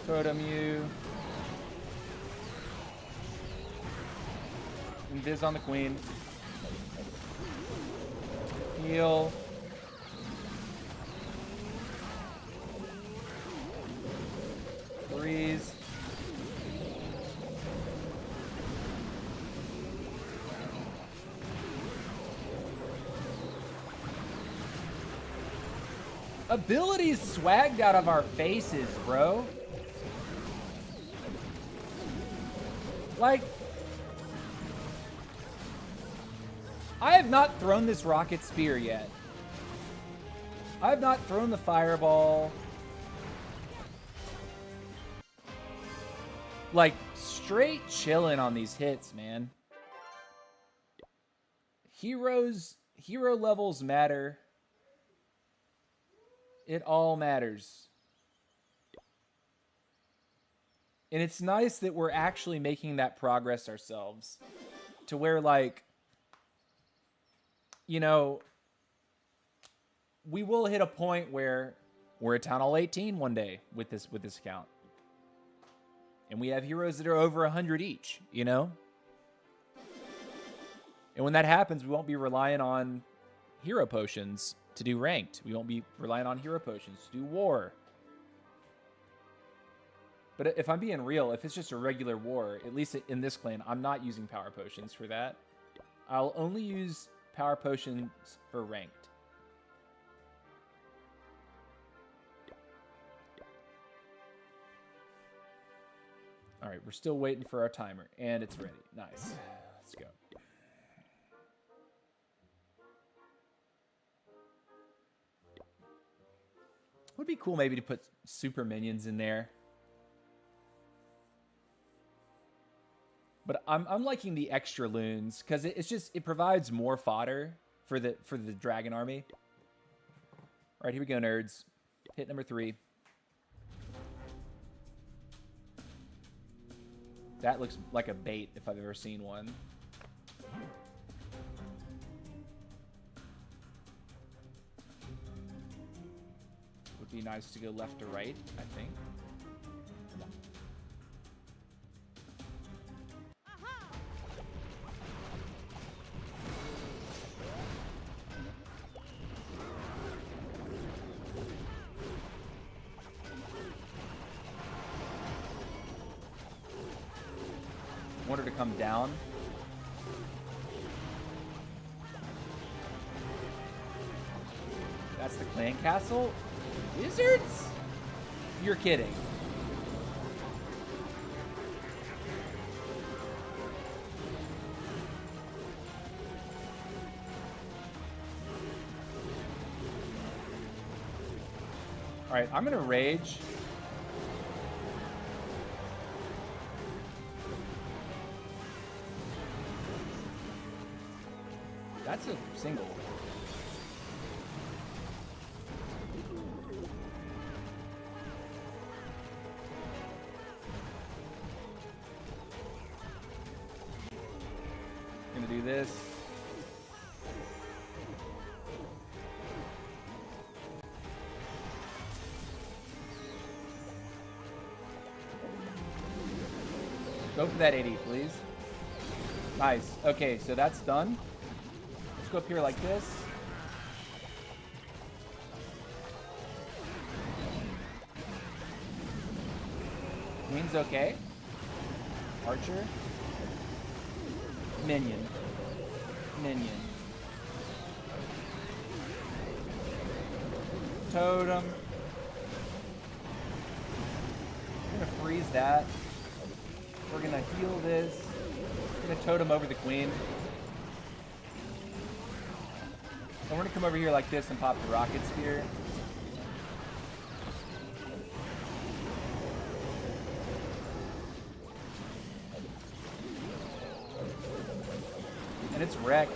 Totem you. Invis on the queen. Heal. Freeze. Abilities swagged out of our faces, bro. Like, I have not thrown this rocket spear yet. I have not thrown the fireball. Like, straight chilling on these hits, man. Hero levels matter. It all matters. And it's nice that we're actually making that progress ourselves. To where, like, you know, we will hit a point where we're at Town Hall 18 one day with this account. And we have heroes that are over 100 each, you know? And when that happens, we won't be relying on hero potions to do ranked. We won't be relying on hero potions to do war. But if I'm being real, if it's just a regular war, at least in this clan, I'm not using power potions for that. I'll only use power potions for ranked. All right, we're still waiting for our timer, and it's ready. Nice. Let's go. Would be cool maybe to put super minions in there. But I'm liking the extra loons because it provides more fodder for the dragon army. All right, here we go, nerds. Hit number 3. That looks like a bait if I've ever seen one. Would be nice to go left to right, I think. Want her to come down. That's the clan castle? Wizards? You're kidding. Alright, I'm gonna rage. That's a single. Gonna do this. Go for that 80, please. Nice. Okay, so that's done. Let's go up here like this. Queen's okay. Archer. Minion. Minion. Totem. We're gonna freeze that. We're gonna heal this. We're gonna totem over the queen. And we're gonna come over here like this and pop the rocket spear. And it's wrecked.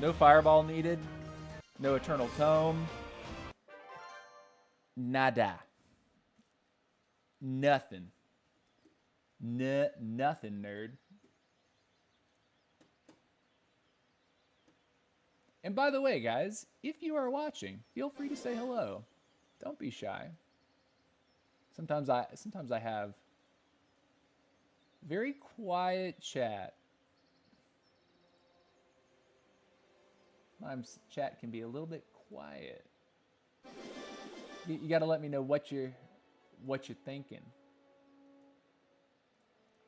No fireball needed. No eternal tome. Nada. Nothing. Nothing, nerd. And by the way, guys, if you are watching, feel free to say hello. Don't be shy. Sometimes I have very quiet chat. Sometimes chat can be a little bit quiet. You got to let me know what you're thinking.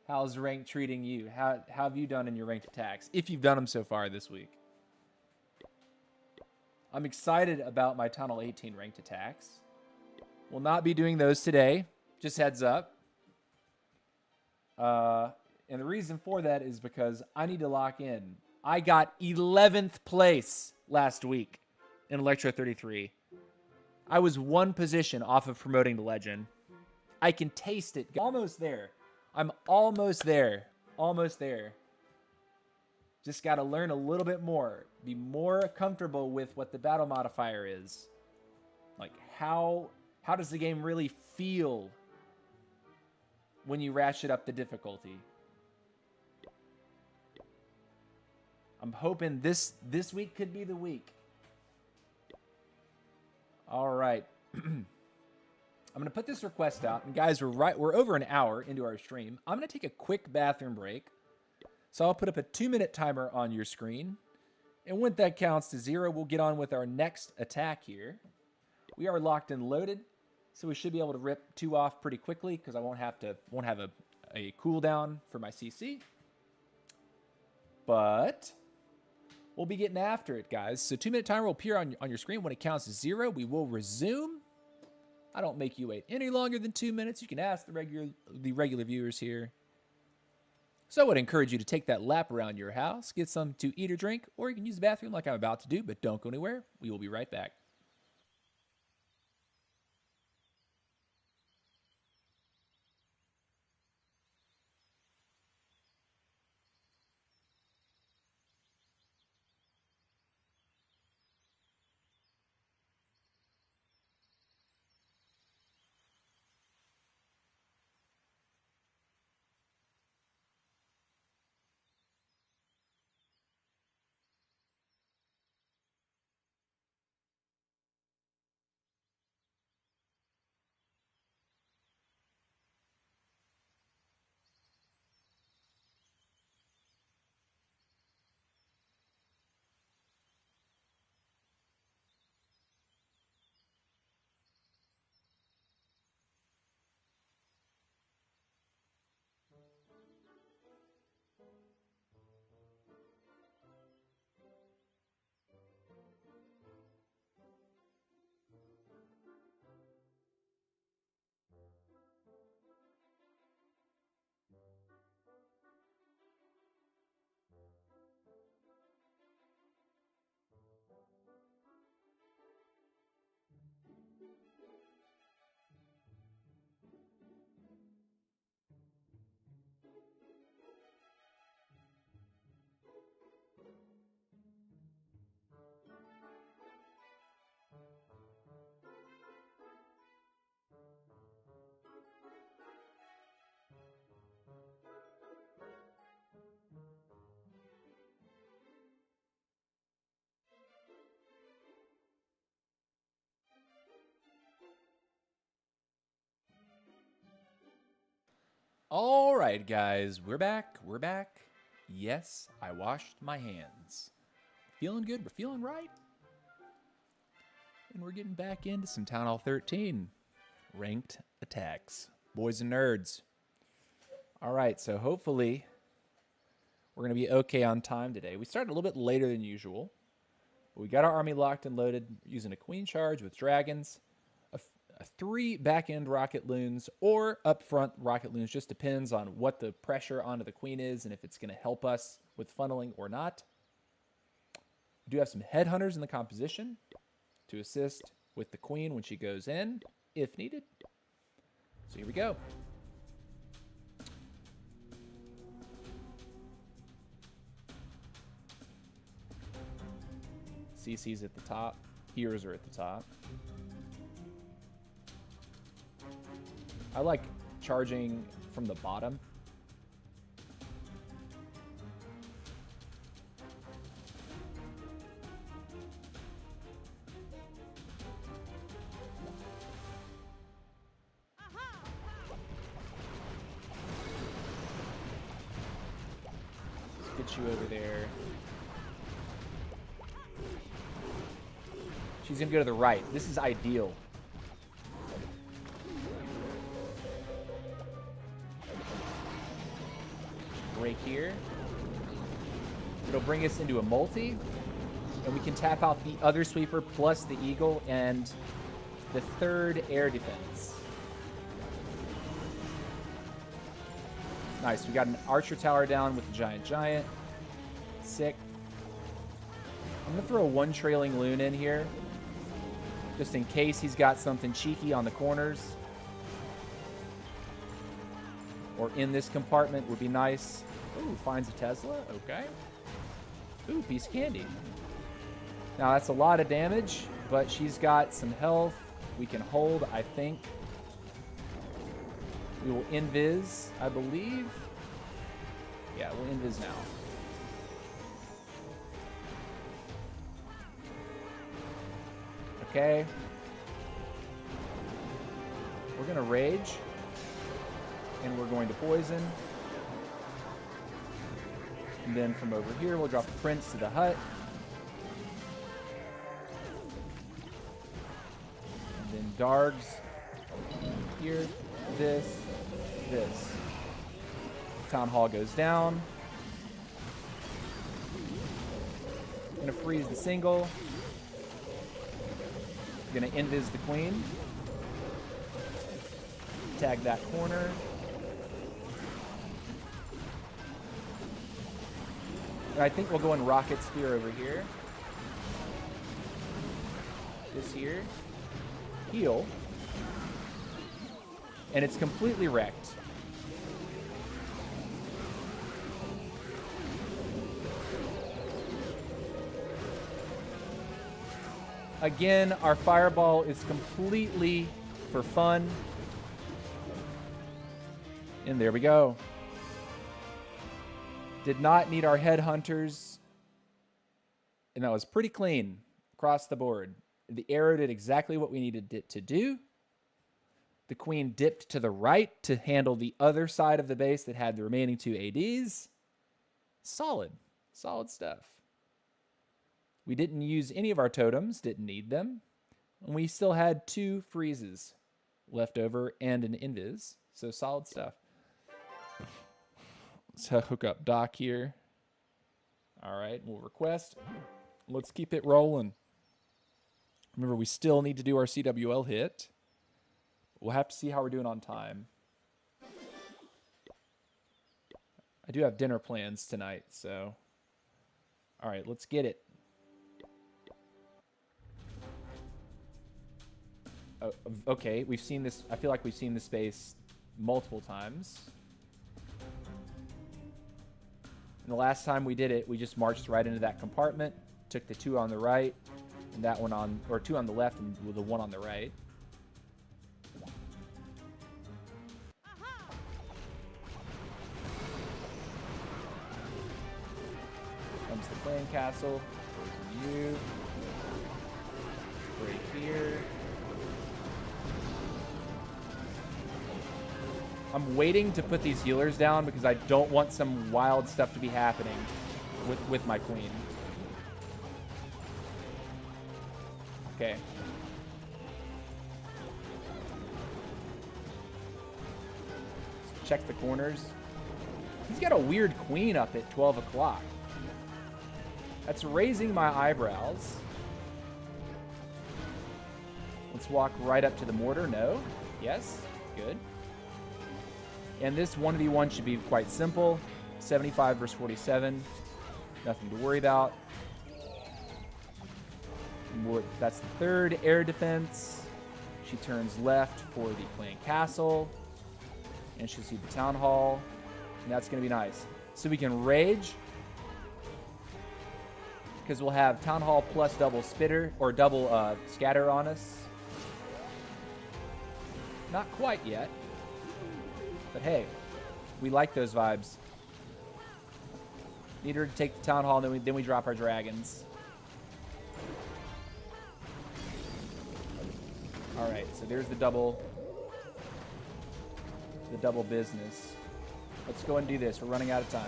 How's rank treating you? How have you done in your ranked attacks? If you've done them so far this week. I'm excited about my Tunnel 18 ranked attacks. We'll not be doing those today. Just heads up. And the reason for that is because I need to lock in. I got 11th place last week in Electro 33. I was one position off of promoting the legend. I can taste it. Almost there. I'm almost there. Almost there. Just got to learn a little bit more. Be more comfortable with what the battle modifier is. Like, how does the game really feel when you ratchet up the difficulty? I'm hoping this week could be the week. All right. I'm going to put this request out. And guys, we're over an hour into our stream. I'm going to take a quick bathroom break. So I'll put up a 2-minute timer on your screen. And when that counts to 0, we'll get on with our next attack here. We are locked and loaded. So we should be able to rip 2 off pretty quickly because I won't have a cooldown for my CC. But we'll be getting after it, guys. So 2-minute timer will appear on your screen. When it counts to 0, we will resume. I don't make you wait any longer than 2 minutes. You can ask the regular viewers here. So I would encourage you to take that lap around your house, get something to eat or drink, or you can use the bathroom like I'm about to do, but don't go anywhere. We will be right back. All right, guys, we're back. We're back. Yes, I washed my hands. Feeling good. We're feeling right. And we're getting back into some Town Hall 13. Ranked attacks. Boys and nerds. All right, so hopefully we're going to be okay on time today. We started a little bit later than usual. But we got our army locked and loaded using a queen charge with dragons, a 3 back-end rocket loons, or up-front rocket loons. Just depends on what the pressure onto the queen is and if it's going to help us with funneling or not. We do have some headhunters in the composition to assist with the queen when she goes in, if needed. So here we go. CC's at the top. Heroes are at the top. I like charging from the bottom. Let's get you over there. She's going to go to the right. This is ideal. Break here. It'll bring us into a multi. And we can tap out the other sweeper plus the eagle and the 3rd air defense. Nice. We got an archer tower down with the giant. Sick. I'm going to throw 1 trailing loon in here, just in case he's got something cheeky on the corners. Or in this compartment would be nice. Ooh, finds a Tesla. Okay. Ooh, piece of candy. Now, that's a lot of damage, but she's got some health. We can hold, I think. We will invis, I believe. Yeah, we'll invis now. Okay. We're going to rage. And we're going to poison. And then from over here, we'll drop the prince to the hut. And then Dargs. Here. This. Town Hall goes down. Gonna freeze the single. Gonna invis the queen. Tag that corner. And I think we'll go in Rocket Spear over here. This here. Heal. And it's completely wrecked. Again, our fireball is completely for fun. And there we go. Did not need our headhunters. And that was pretty clean across the board. The arrow did exactly what we needed it to do. The queen dipped to the right to handle the other side of the base that had the remaining 2 ADs. Solid. Solid stuff. We didn't use any of our totems. Didn't need them. And we still had 2 freezes left over and an invis. So solid stuff. Let's hook up Doc here. All right, we'll request. Let's keep it rolling. Remember, we still need to do our CWL hit. We'll have to see how we're doing on time. I do have dinner plans tonight, so. All right, let's get it. Oh, okay, we've seen this. I feel like we've seen this space multiple times. And the last time we did it, we just marched right into that compartment, took the 2 on the right, and that one on, or 2 on the left, and the 1 on the right. Comes the clan castle. You. Right here. I'm waiting to put these healers down because I don't want some wild stuff to be happening with my queen. Okay. Let's check the corners. He's got a weird queen up at 12 o'clock. That's raising my eyebrows. Let's walk right up to the mortar. No. Yes. Good. And this 1v1 should be quite simple. 75 versus 47. Nothing to worry about. That's the third air defense. She turns left for the clan castle. And she'll see the town hall. And that's going to be nice. So we can rage. Because we'll have town hall plus double spitter. Or double scatter on us. Not quite yet. But hey, we like those vibes. Need her to take the town hall, and then we drop our dragons. All right, so there's the double business. Let's go and do this. We're running out of time.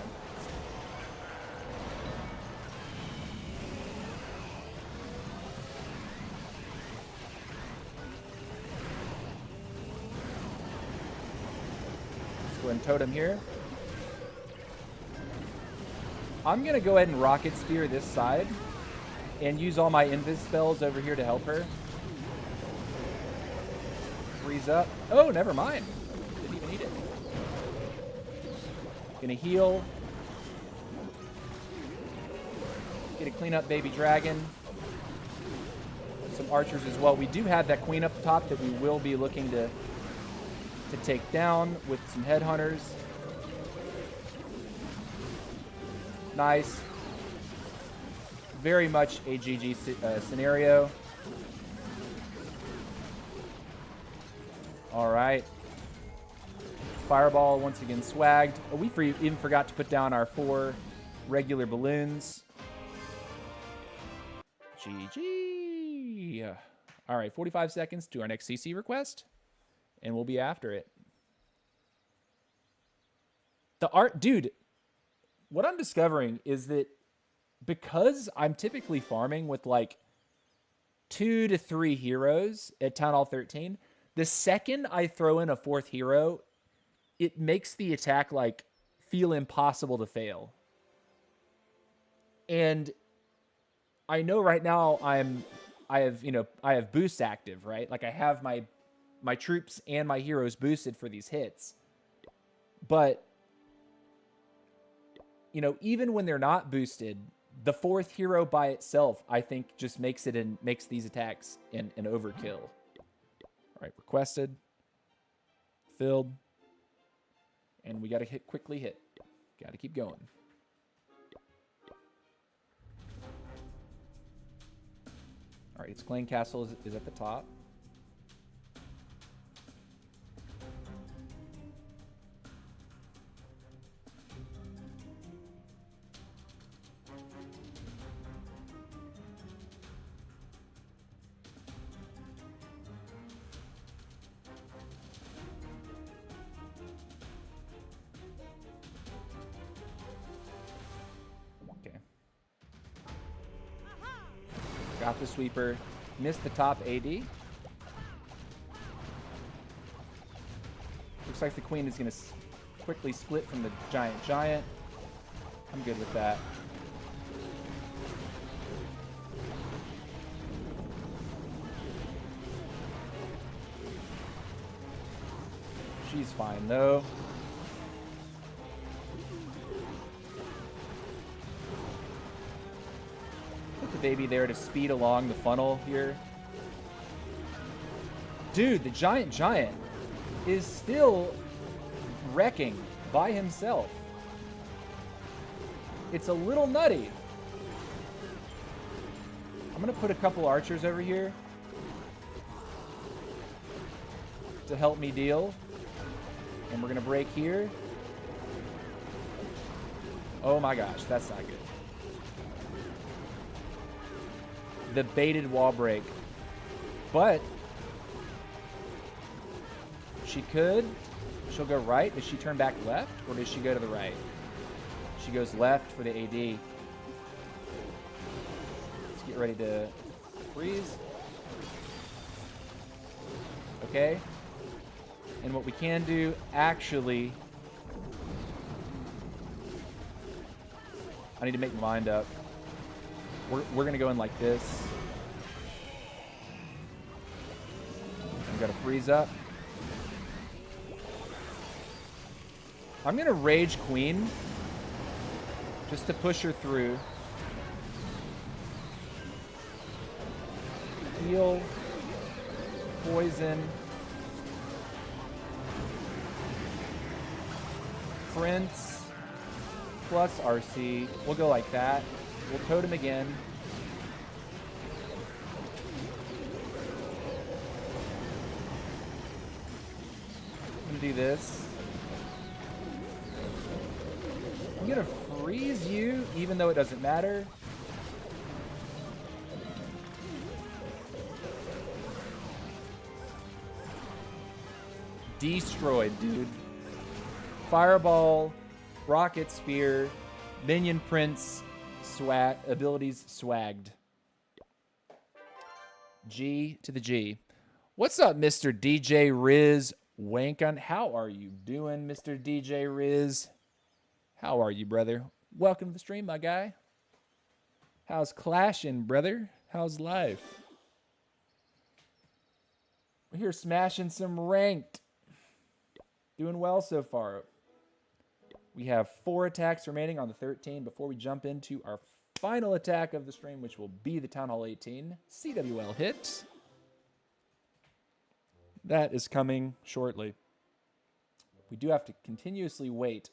Let's go and totem here. I'm going to go ahead and rocket spear this side and use all my invis spells over here to help her. Freeze up. Oh, never mind. Didn't even need it. Gonna heal. Get a clean up baby dragon. Some archers as well. We do have that queen up top that we will be looking to take down with some headhunters. Nice. Very much a GG scenario. All right. Fireball once again swagged. Oh, we even forgot to put down our 4 regular balloons. GG. All right, 45 seconds to our next CC request, and we'll be after it. The art, dude, what I'm discovering is that because I'm typically farming with like 2 to 3 heroes at Town Hall 13, the second I throw in a 4th hero, it makes the attack like feel impossible to fail. And I know right now I have boost active, right? Like I have my troops and my heroes boosted for these hits. But you know, even when they're not boosted, the 4th hero by itself, I think, just makes these attacks an overkill. All right, requested, filled, and we got to quickly hit. Got to keep going. All right, its clan castle is at the top. Got the sweeper. Missed the top AD. Looks like the queen is going to quickly split from the giant. I'm good with that. She's fine, though. Baby there to speed along the funnel here. Dude, the giant is still wrecking by himself. It's a little nutty. I'm gonna put a couple archers over here to help me deal. And we're gonna break here. Oh my gosh, that's not good. The baited wall break. But she could She'll go right. Does she turn back left, or does she go to the right? She goes left for the AD. Let's get ready to freeze. Okay. And what we can do, actually... I need to make my mind up. We're going to go in like this. I've got to freeze up. I'm going to Rage Queen just to push her through. Heal. Poison. Prince. Plus RC. We'll go like that. We'll totem again. I'm going to do this. I'm going to freeze you, even though it doesn't matter. Destroyed, dude. Fireball, Rocket Spear, Minion Prince, swag, abilities swagged. G to the G. What's up, Mr. DJ Riz Wankan? How are you doing, Mr. DJ Riz? How are you, brother? Welcome to the stream, my guy. How's clashing, brother? How's life? We're here smashing some ranked. Doing well so far. We have 4 attacks remaining on the 13 before we jump into our final attack of the stream, which will be the Town Hall 18 CWL hit. That is coming shortly. We do have to continuously wait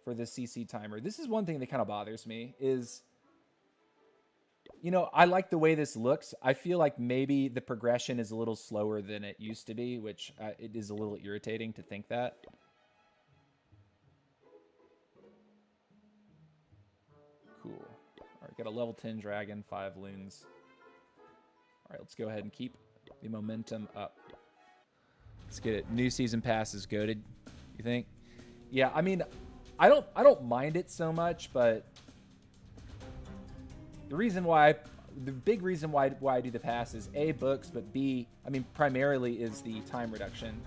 for the CC timer. This is one thing that kind of bothers me is, you know, I like the way this looks. I feel like maybe the progression is a little slower than it used to be, which it is a little irritating to think that. Cool. All right, got a level 10 dragon, 5 loons. All right, let's go ahead and keep the momentum up. Let's get it. New season pass is goated, you think? Yeah, I mean, I don't mind it so much, but the big reason why I do the pass is A, books, but B, I mean, primarily is the time reduction.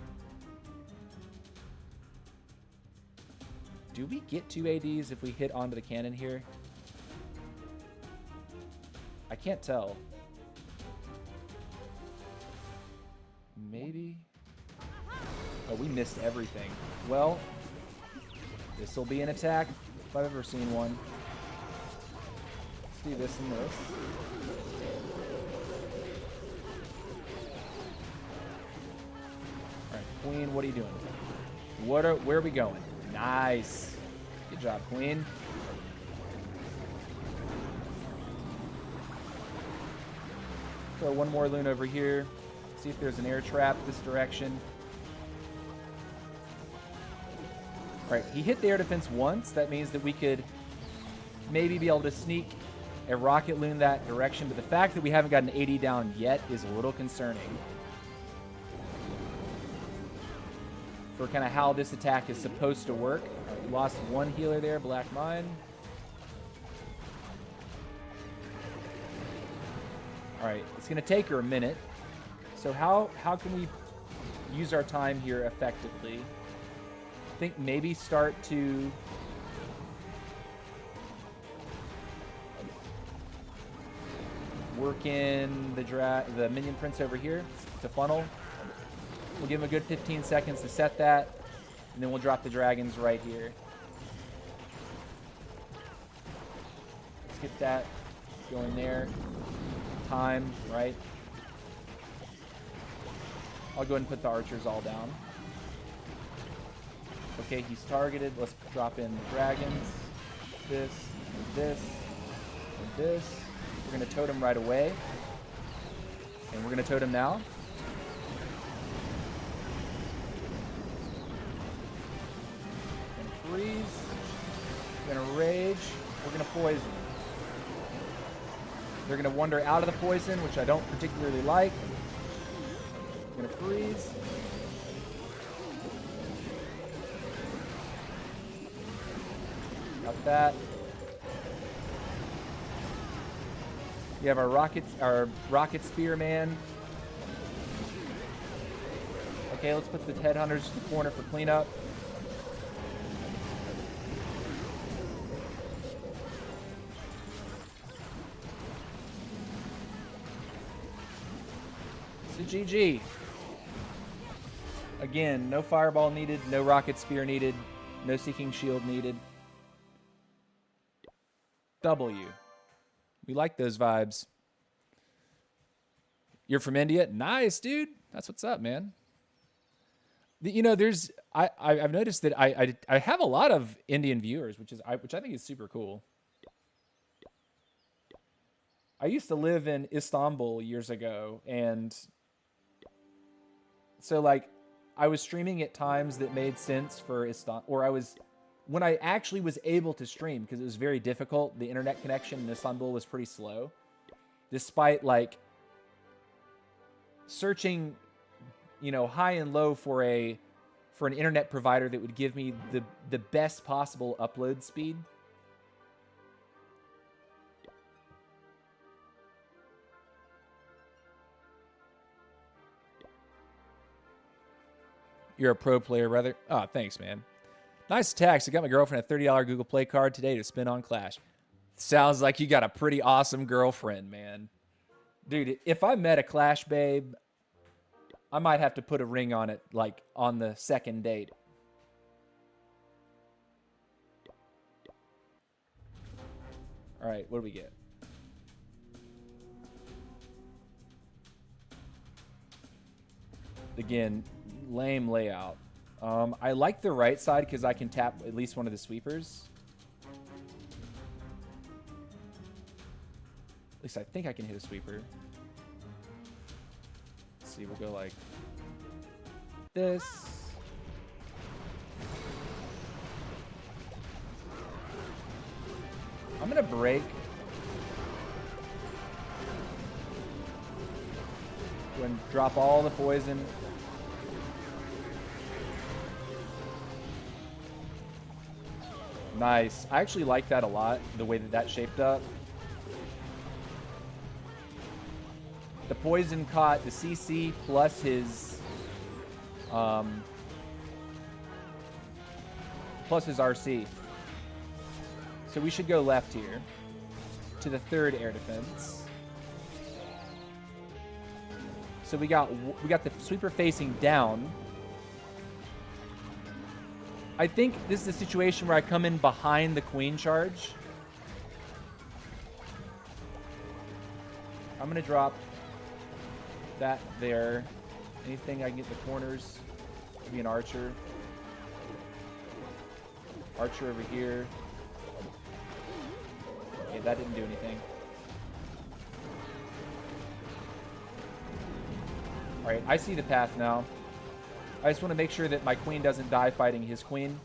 Do we get 2 ADs if we hit onto the cannon here? I can't tell. Maybe. Oh, we missed everything. Well, this will be an attack if I've ever seen one. Let's do this and this. All right, Queen, what are you doing? Where are we going? Nice. Good job, Queen. Throw one more loon over here. See if there's an air trap this direction. All right, he hit the air defense once. That means that we could maybe be able to sneak a rocket loon that direction. But the fact that we haven't got an 80 down yet is a little concerning for kind of how this attack is supposed to work. All right, we lost one healer there, Black Mine. All right, it's going to take her a minute. So how can we use our time here effectively? I think maybe start to work in the Minion Prince over here to funnel. We'll give him a good 15 seconds to set that, and then we'll drop the dragons right here. Let's get that going there. Time, right? I'll go ahead and put the archers all down. Okay, he's targeted. Let's drop in the dragons. This, and this, and this. We're going to totem right away. And we're going to totem now. We're going to freeze. We're going to rage. We're going to poison. They're going to wander out of the poison, which I don't particularly like. We're going to freeze. Fuck that. We have our rocket spear man. Okay, let's put the headhunters in the corner for cleanup. It's a GG. Again, no fireball needed, no rocket spear needed, no seeking shield needed. W. We like those vibes. You're from India? Nice, dude. That's what's up, man. You know, there's I've noticed that I have a lot of Indian viewers, which I think is super cool. I used to live in Istanbul years ago, and so like I was streaming at times that made sense for Istanbul, or when I actually was able to stream, because it was very difficult. The internet connection in Istanbul was pretty slow, despite like searching, you know, high and low for an internet provider that would give me the best possible upload speed. You're a pro player, brother. Oh, thanks, man. Nice attacks. I got my girlfriend a $30 Google Play card today to spin on Clash. Sounds like you got a pretty awesome girlfriend, man. Dude, if I met a Clash babe, I might have to put a ring on it, like, on the second date. All right, what do we get? Again, lame layout. I like the right side because I can tap at least one of the sweepers. At least I think I can hit a sweeper. Let's see, we'll go like this. I'm gonna break. Go and drop all the poison. Nice. I actually like that a lot, the way that that shaped up. The poison caught the CC plus his RC. So we should go left here to the third air defense. So we got the sweeper facing down. I think this is a situation where I come in behind the queen charge. I'm going to drop that there. Anything I can get in the corners. Maybe an archer. Archer over here. Okay, that didn't do anything. Alright, I see the path now. I just want to make sure that my queen doesn't die fighting his queen.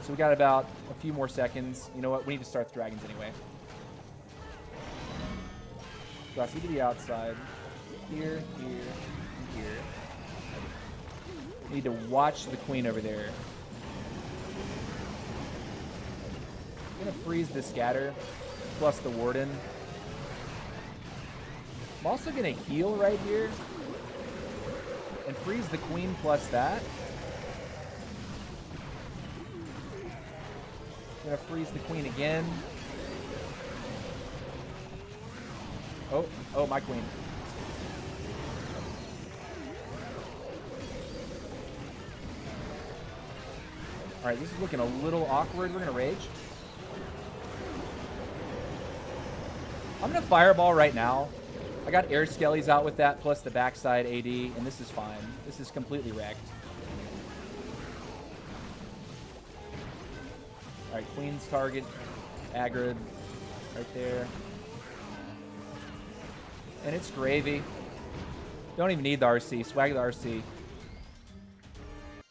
So we got about a few more seconds. You know what? We need to start the dragons anyway. Drop you to the outside. Here, here, and here. You need to watch the queen over there. I'm going to freeze the scatter plus the warden. I'm also going to heal right here. And freeze the queen plus that. Gonna freeze the queen again. Oh, my queen. Alright, this is looking a little awkward. We're gonna rage. I'm gonna fireball right now. I got air skellies out with that, plus the backside AD, and this is fine. This is completely wrecked. Alright, queen's target, aggroed, right there. And it's gravy. Don't even need the RC. Swag the RC.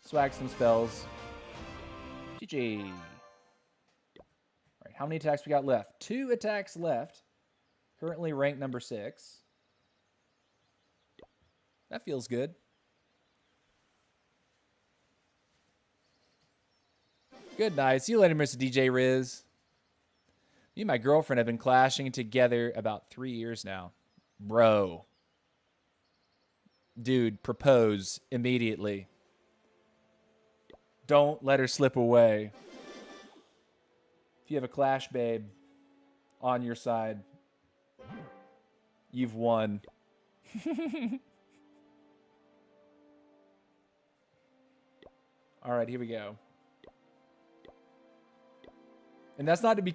Swag some spells. GG. Alright, how many attacks we got left? 2 attacks left. Currently ranked number 6. That feels good. Good night. See you later, Mr. DJ Riz. Me and my girlfriend have been clashing together about 3 years now. Bro. Dude, propose immediately. Don't let her slip away. If you have a clash babe on your side, you've won. All right, here we go. And that's not to be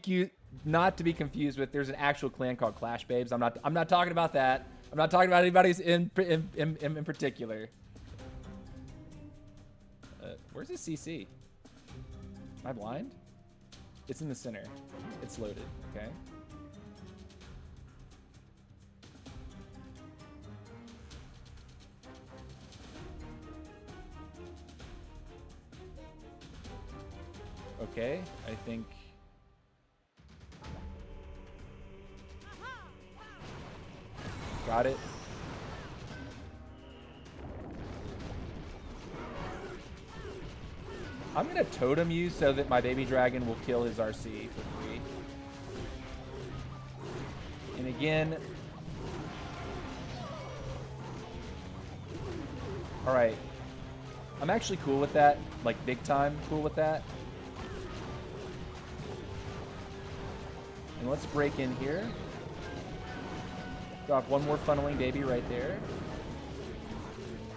confused with. There's an actual clan called Clash Babes. I'm not talking about that. I'm not talking about anybody's in particular. Where's the CC? Am I blind? It's in the center. It's loaded. Okay. Okay, I think. Got it. I'm gonna totem you so that my baby dragon will kill his RC for free. And again. Alright. I'm actually cool with that. Like, big time cool with that. And let's break in here. Drop one more funneling baby right there.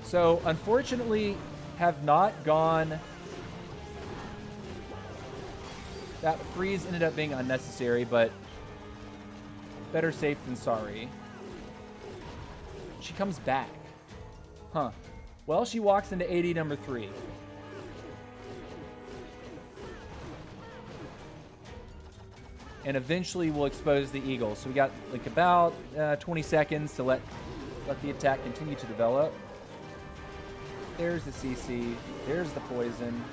So, unfortunately, have not gone... That freeze ended up being unnecessary, but better safe than sorry. She comes back. Huh. Well, she walks into AD number 3. And eventually we'll expose the eagle. So we got like about 20 seconds to let the attack continue to develop. There's the CC. There's the poison.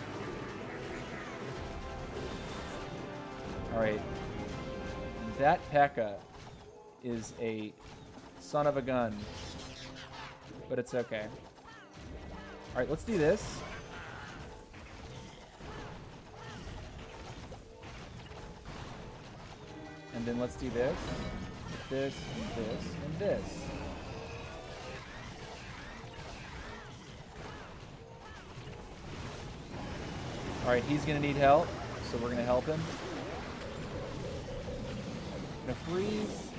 All right. That P.E.K.K.A. is a son of a gun. But it's okay. All right, let's do this. And then let's do this, this, and this, and this. All right, he's gonna need help, so we're gonna help him. Gonna freeze.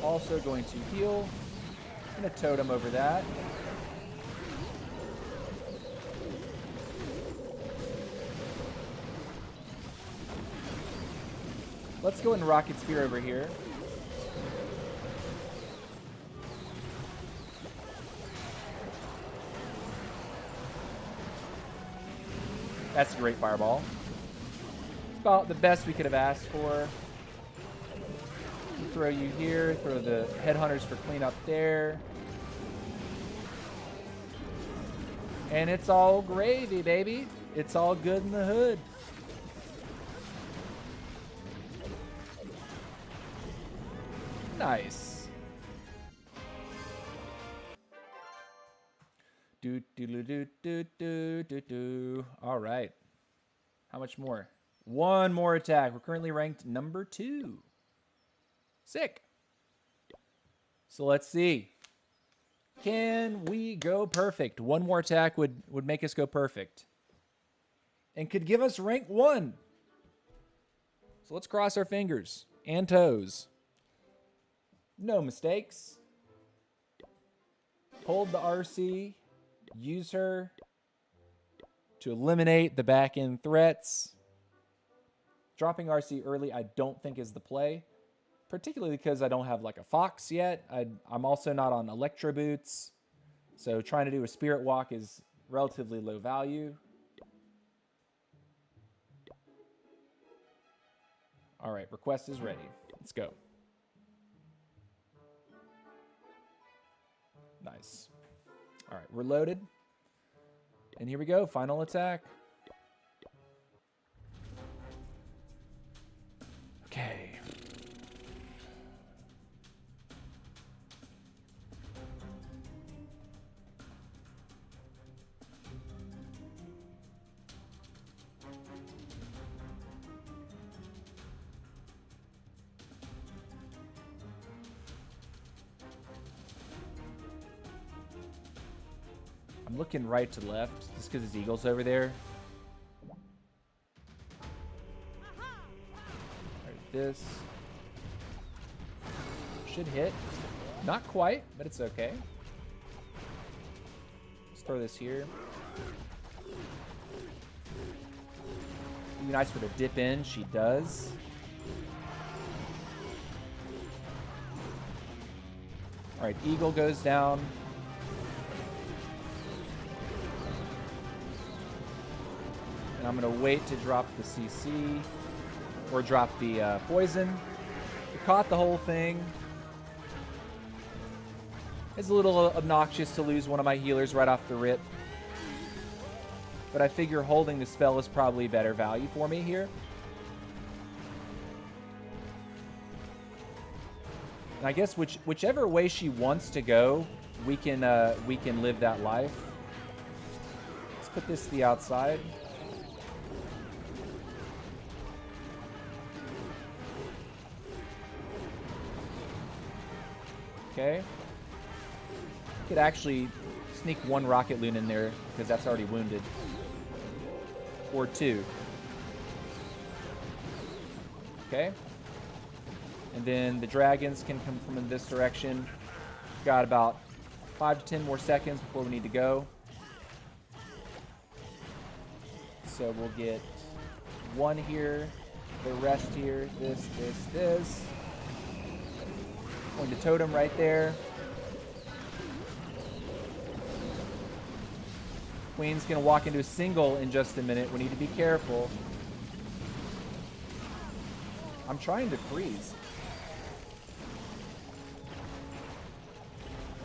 Also going to heal. Gonna totem over that. Let's go and Rocket Spear over here. That's a great fireball. It's about the best we could have asked for. Throw you here, throw the headhunters for cleanup there. And it's all gravy, baby. It's all good in the hood. Nice. Do do do do do do do do. All right. How much more? One more attack. We're currently ranked number 2. Sick. So let's see. Can we go perfect? One more attack would make us go perfect. And could give us rank 1. So let's cross our fingers and toes. No mistakes. Hold the RC. Use her to eliminate the back-end threats. Dropping RC early I don't think is the play. Particularly because I don't have like a Fox yet. I'm also not on Electro Boots. So trying to do a Spirit Walk is relatively low value. All right, request is ready. Let's go. Nice. All right, we're loaded. And here we go, final attack. Okay. I'm looking right to left just because his eagle's over there. Alright, this should hit. Not quite, but it's okay. Let's throw this here. It'd be nice for her to dip in. She does. Alright, eagle goes down. And I'm going to wait to drop the CC. Or drop the poison. We caught the whole thing. It's a little obnoxious to lose one of my healers right off the rip. But I figure holding the spell is probably better value for me here. And I guess whichever way she wants to go, we can live that life. Let's put this to the outside. Okay. Could actually sneak one Rocket Loon in there because that's already wounded. Or two. Okay. And then the dragons can come from in this direction. Got about 5 to 10 more seconds before we need to go. So we'll get one here, the rest here, this. Going to totem right there. Queen's going to walk into a single in just a minute. We need to be careful. I'm trying to freeze.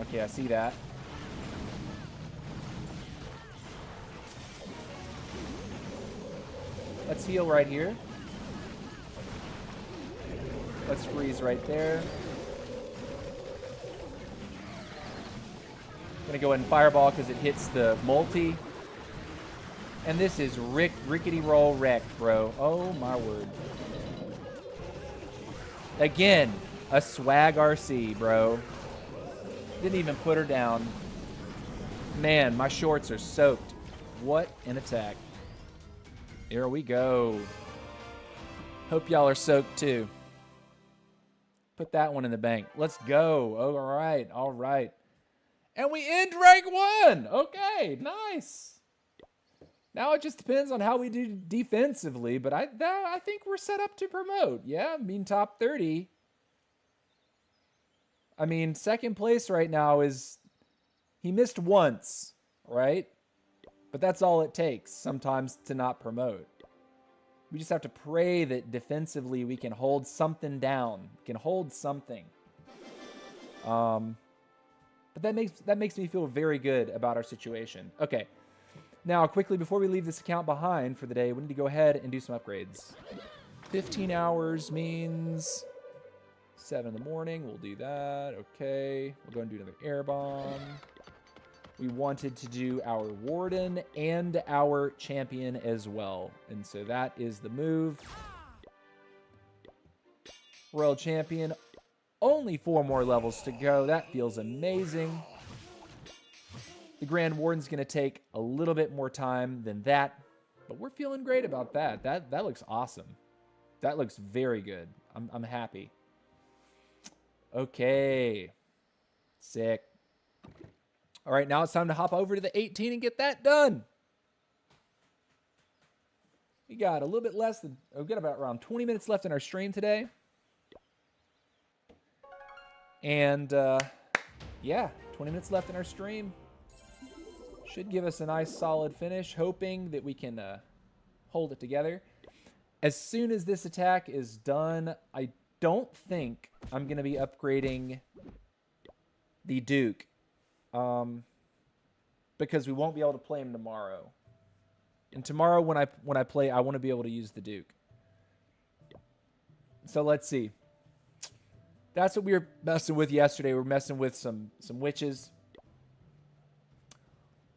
Okay, I see that. Let's heal right here. Let's freeze right there. Gonna go ahead and fireball because it hits the multi. And this is rickety roll wrecked, bro. Oh my word. Again, a swag RC, bro. Didn't even put her down. Man, my shorts are soaked. What an attack. Here we go. Hope y'all are soaked too. Put that one in the bank. Let's go. Oh, all right. And we end rank 1. Okay, nice. Now it just depends on how we do defensively, but I think we're set up to promote. Yeah, I mean top 30. I mean, second place right now is, he missed once, right? But that's all it takes sometimes to not promote. We just have to pray that defensively we can hold something down. We can hold something. But that makes me feel very good about our situation. Okay. Now, quickly, before we leave this account behind for the day, we need to go ahead and do some upgrades. 15 hours means 7 in the morning. We'll do that. Okay. We'll go and do another air bomb. We wanted to do our Warden and our Champion as well. And so that is the move. Royal Champion. Only 4 more levels to go. That feels amazing. The Grand Warden's going to take a little bit more time than that. But we're feeling great about that. That looks awesome. That looks very good. I'm happy. Okay. Sick. All right, now it's time to hop over to the 18 and get that done. We got a little bit less than, we've got about around 20 minutes left in our stream today. And, yeah, 20 minutes left in our stream. Should give us a nice solid finish, hoping that we can hold it together. As soon as this attack is done, I don't think I'm going to be upgrading the Duke. Because we won't be able to play him tomorrow. And tomorrow when I play, I want to be able to use the Duke. So let's see. That's what we were messing with yesterday. We were messing with some witches.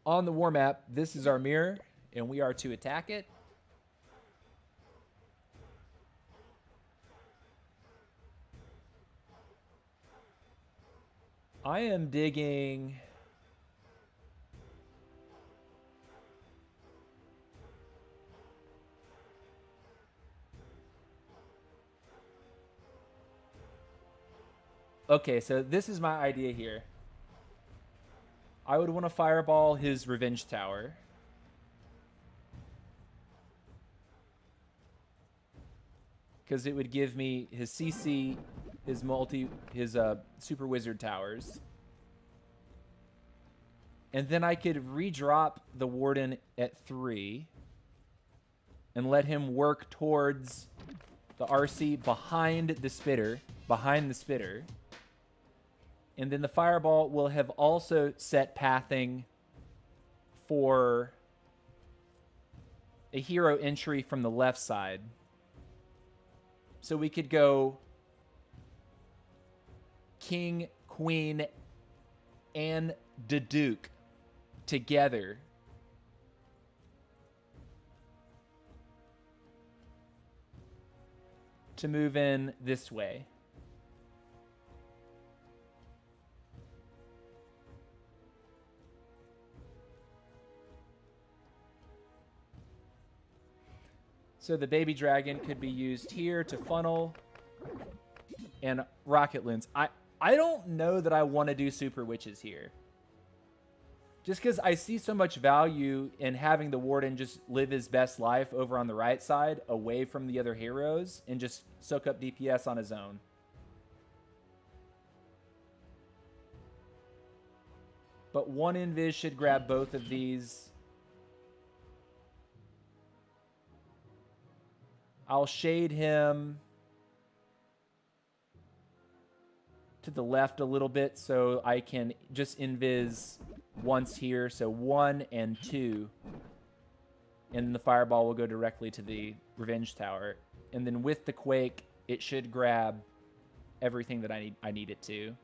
On the war map, this is our mirror, and we are to attack it. I am digging Okay, so this is my idea here. I would want to fireball his revenge tower. Because it would give me his CC, his super wizard towers. And then I could redrop the warden at 3 and let him work towards the RC behind the spitter. And then the fireball will have also set pathing for a hero entry from the left side. So we could go king, queen, and the duke together. To move in this way. So the baby dragon could be used here to funnel and rocket loons. I don't know that I want to do super witches here. Just because I see so much value in having the warden just live his best life over on the right side, away from the other heroes, and just soak up DPS on his own. But one invis should grab both of these. I'll shade him to the left a little bit so I can just invis once here. So 1 and 2. And the fireball will go directly to the revenge tower. And then with the quake, it should grab everything that I need it to.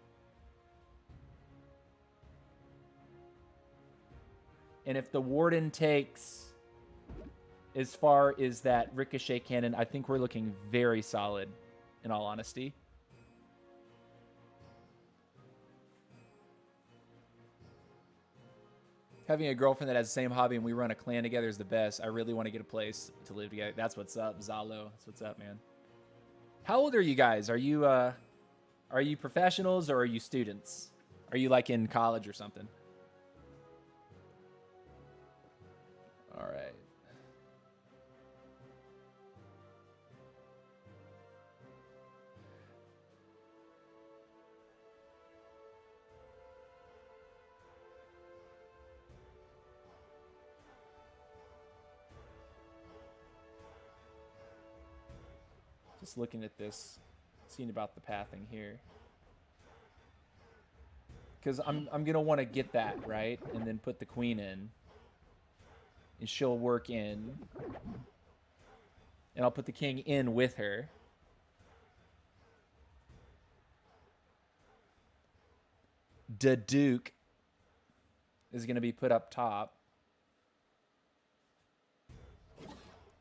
And if the warden takes as far as that ricochet cannon, I think we're looking very solid, in all honesty. Having a girlfriend that has the same hobby and we run a clan together is the best. I really want to get a place to live together. That's what's up, Zalo. That's what's up, man. How old are you guys? Are you professionals or are you students? Are you like in college or something? All right. Just looking at this, seeing about the pathing here. Because I'm going to want to get that, right? And then put the queen in. And she'll work in. And I'll put the king in with her. The Duke is going to be put up top.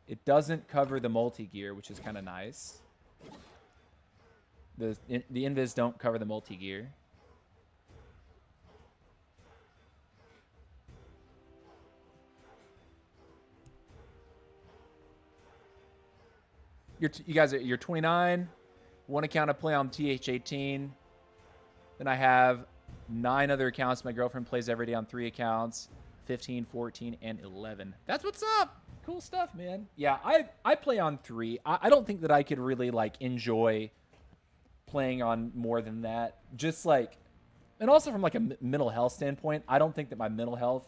It doesn't cover the multi-gear, which is kind of nice. The invis don't cover the multi-gear. You guys you're 29. One account I play on TH18. Then I have 9 other accounts. My girlfriend plays every day on 3 accounts. 15, 14, and 11. That's what's up. Cool stuff, man. Yeah, I play on 3. I don't think that I could really like enjoy playing on more than that. Just like, and also from like a mental health standpoint, I don't think that my mental health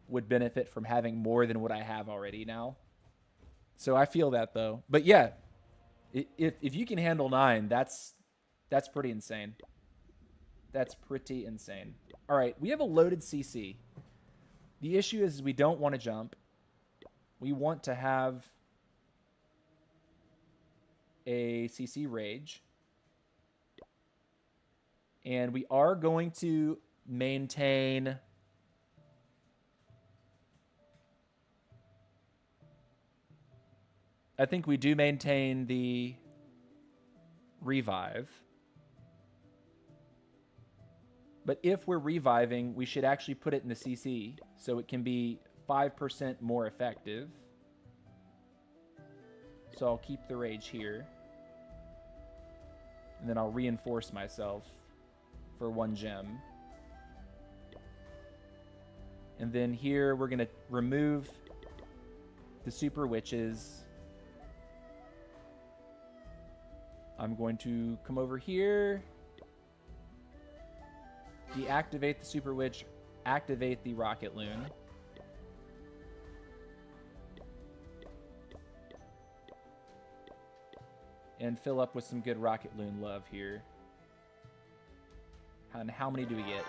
would benefit from having more than what I have already now. So I feel that though. But yeah, if you can handle 9, that's pretty insane. That's pretty insane. All right, we have a loaded CC. The issue is we don't want to jump. We want to have a CC Rage. And we are going to maintain I think we do maintain the revive. But if we're reviving, we should actually put it in the CC so it can be 5% more effective. So I'll keep the rage here. And then I'll reinforce myself for 1 gem. And then here we're going to remove the super witches. I'm going to come over here, deactivate the super witch, activate the rocket loon. And fill up with some good rocket loon love here. And how many do we get?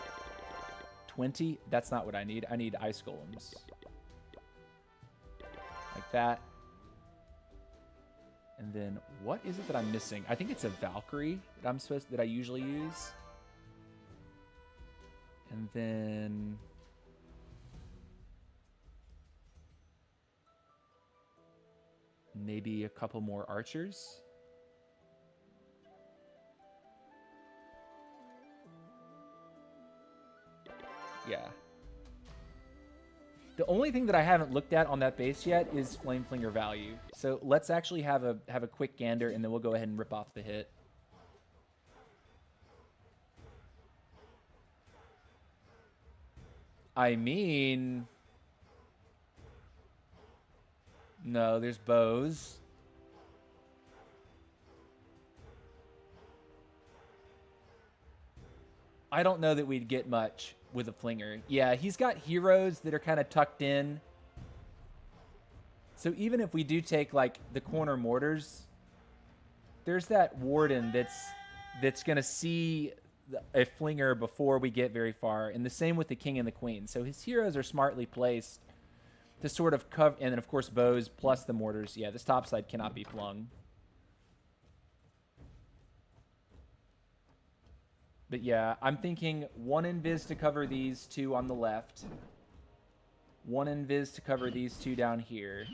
20? That's not what I need. I need ice golems. Like that. And then what is it that I'm missing? I think it's a Valkyrie that I usually use. And then maybe a couple more archers. Yeah. The only thing that I haven't looked at on that base yet is Flame Flinger value. So let's actually have a quick gander, and then we'll go ahead and rip off the hit. I mean, no, there's bows. I don't know that we'd get much with a flinger. Yeah, he's got heroes that are kind of tucked in. So even if we do take like the corner mortars, there's that warden that's going to see a flinger before we get very far. And the same with the king and the queen. So his heroes are smartly placed to sort of cover. And then of course bows plus the mortars. Yeah, this top side cannot be flung. But yeah, I'm thinking 1 invis to cover these 2 on the left. 1 invis to cover these 2 down here.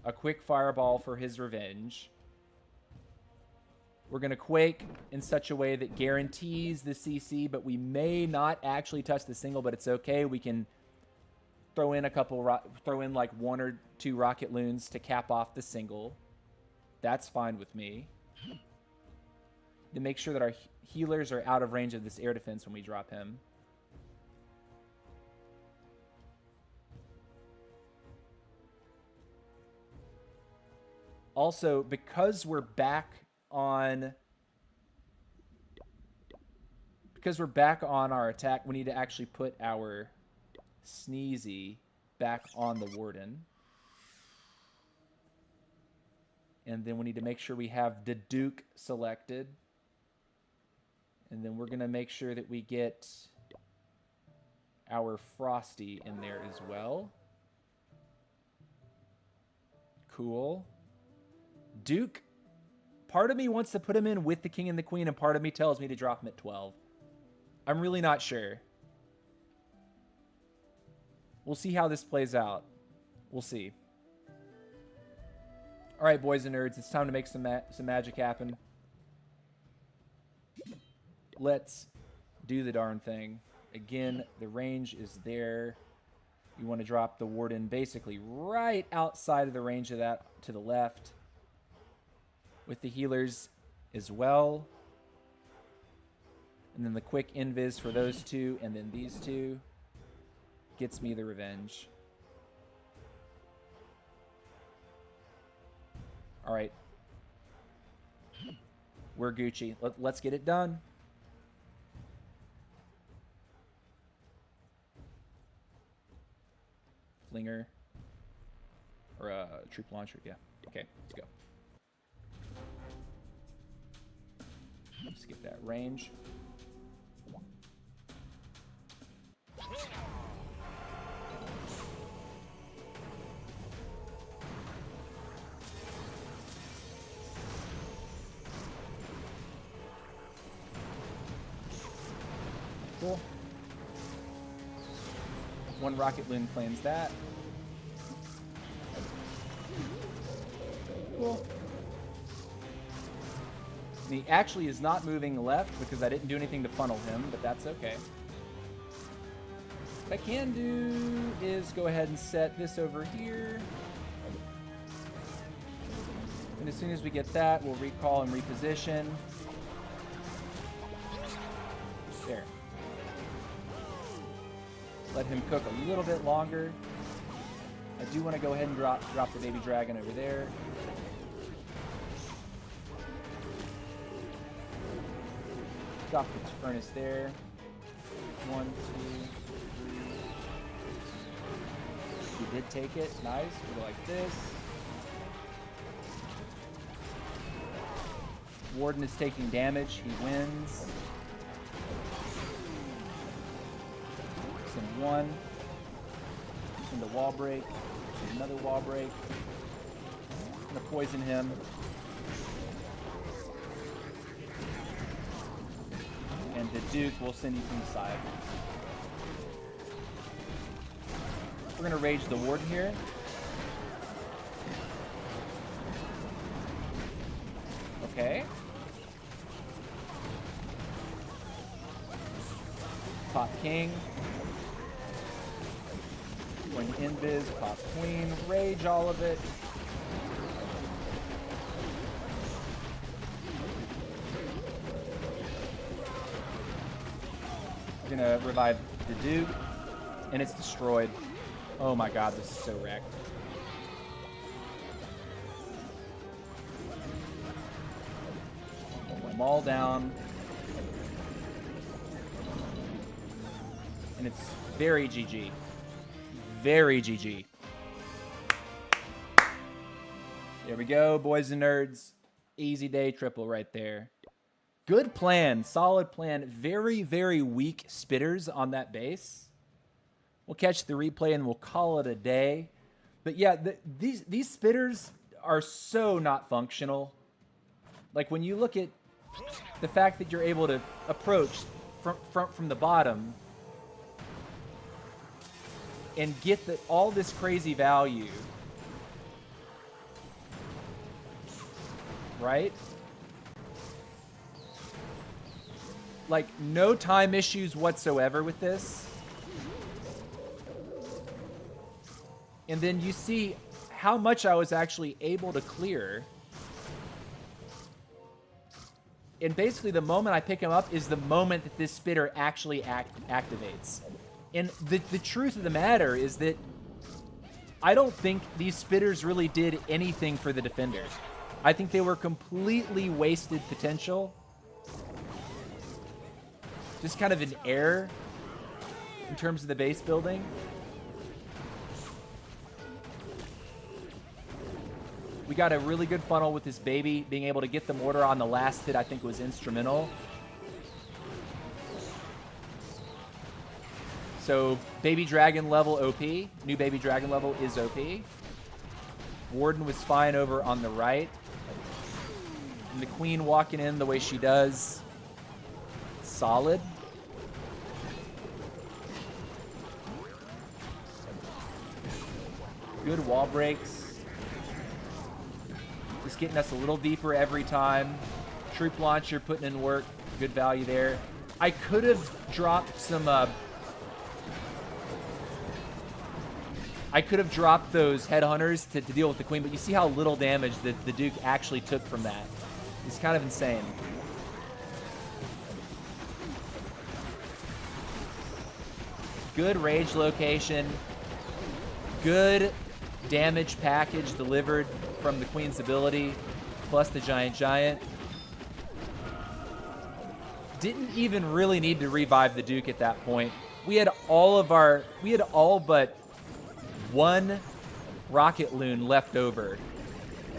A quick fireball for his revenge. We're going to quake in such a way that guarantees the CC, but we may not actually touch the single, but it's okay. We can throw in like 1 or 2 rocket loons to cap off the single. That's fine with me. To make sure that our healers are out of range of this air defense when we drop him. Also, because we're back on our attack, we need to actually put our Sneezy back on the warden. And then we need to make sure we have the Duke selected. And then we're going to make sure that we get our Frosty in there as well. Cool. Duke, part of me wants to put him in with the king and the queen, and part of me tells me to drop him at 12. I'm really not sure. We'll see how this plays out. We'll see. All right, boys and nerds, it's time to make some magic happen. Let's do the darn thing. Again, the range is there. You want to drop the warden basically right outside of the range of that to the left. With the healers as well. And then the quick invis for those 2, and then these 2 gets me the revenge. All right. We're Gucci. Let's get it done. Flinger. Or a troop launcher. Yeah. Okay, let's go. Let's get that range. Cool. 1 rocket loon claims that. Cool. And he actually is not moving left because I didn't do anything to funnel him, but that's okay. What I can do is go ahead and set this over here. And as soon as we get that, we'll recall and reposition. There. Let him cook a little bit longer. I do want to go ahead and drop the baby dragon over there. Drop the furnace there. 1, 2, 3. He did take it. Nice. We go like this. Warden is taking damage. He wins. Send 1. Send a wall break. Send another wall break. I'm gonna poison him. And the Duke will send you from the side. We're gonna rage the Warden here. Okay. Pop King. Going to Invis, pop Queen, rage all of it. We're gonna revive the Duke, and it's destroyed. Oh my god, this is so wrecked. Pull them all down. And it's very GG. Very GG. There we go, boys and nerds. Easy day triple right there. Good plan, solid plan. Very, very weak spitters on that base. We'll catch the replay and we'll call it a day. But yeah, these spitters are so not functional. Like when you look at the fact that you're able to approach from the bottom and get all this crazy value, right? Like, no time issues whatsoever with this. And then you see how much I was actually able to clear. And basically the moment I pick him up is the moment that this spitter actually activates. And the truth of the matter is that I don't think these spitters really did anything for the defenders. I think they were completely wasted potential. Just kind of an error in terms of the base building. We got a really good funnel with this baby. Being able to get the mortar on the last hit, I think, was instrumental. So, baby dragon level OP. New baby dragon level is OP. Warden was fine over on the right. And the queen walking in the way she does. Solid. Good wall breaks. Just getting us a little deeper every time. Troop launcher putting in work. Good value there. I could have dropped some... I could have dropped those headhunters to deal with the queen, but you see how little damage that the Duke actually took from that. It's kind of insane. Good rage location. Good damage package delivered from the queen's ability, plus the giant. Didn't even really need to revive the Duke at that point. We had all but one rocket loon left over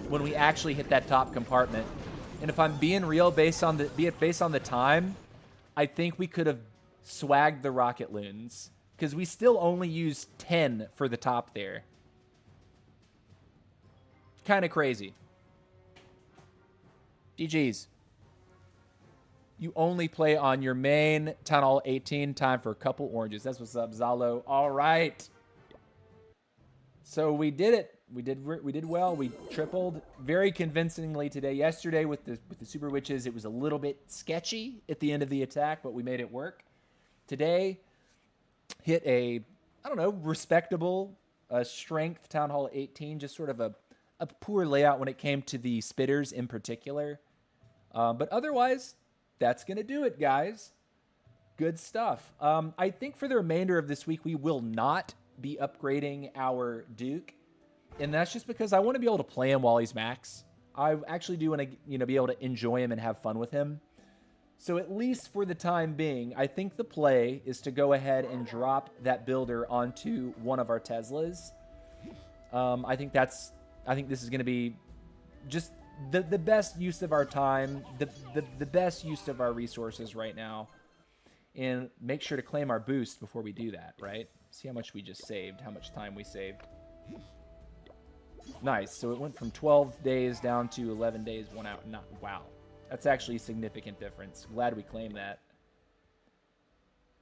when we actually hit that top compartment. And if I'm being real, based on the time, I think we could have swagged the rocket loons because we still only used 10 for the top there. Kind of crazy. GG's. You only play on your main Town Hall 18. Time for a couple oranges. That's what's up, Zalo. All right. So we did it. We did well. We tripled very convincingly today. Yesterday with the Super Witches, it was a little bit sketchy at the end of the attack, but we made it work. Today, hit a, I don't know, respectable strength Town Hall 18, just sort of a a poor layout when it came to the spitters in particular. But otherwise, that's going to do it, guys. Good stuff. I think for the remainder of this week, we will not be upgrading our Duke. And that's just because I want to be able to play him while he's max. I actually do want to, be able to enjoy him and have fun with him. So at least for the time being, I think the play is to go ahead and drop that builder onto one of our Teslas. I think this is going to be just the best use of our time, the best use of our resources right now. And make sure to claim our boost before we do that, right? See how much we just saved, how much time we saved. Nice. So it went from 12 days down to 11 days, 1 out. Wow. That's actually a significant difference. Glad we claimed that.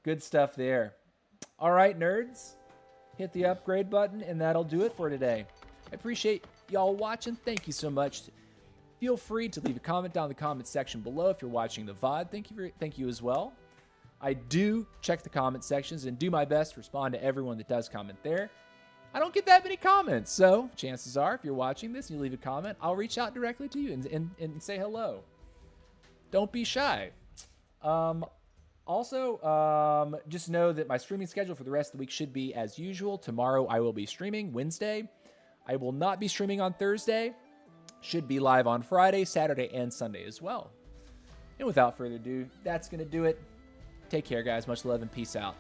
Good stuff there. All right, nerds. Hit the upgrade button, and that'll do it for today. I appreciate y'all watching. Thank you so much. Feel free to leave a comment down in the comment section below if you're watching the VOD. Thank you as well. I do check the comment sections and do my best to respond to everyone that does comment there. I don't get that many comments, so chances are, if you're watching this and you leave a comment, I'll reach out directly to you and say hello. Don't be shy. Also, just know that my streaming schedule for the rest of the week should be as usual. Tomorrow I will be streaming, Wednesday. I will not be streaming on Thursday. Should be live on Friday, Saturday, and Sunday as well. And without further ado, that's going to do it. Take care, guys. Much love and peace out.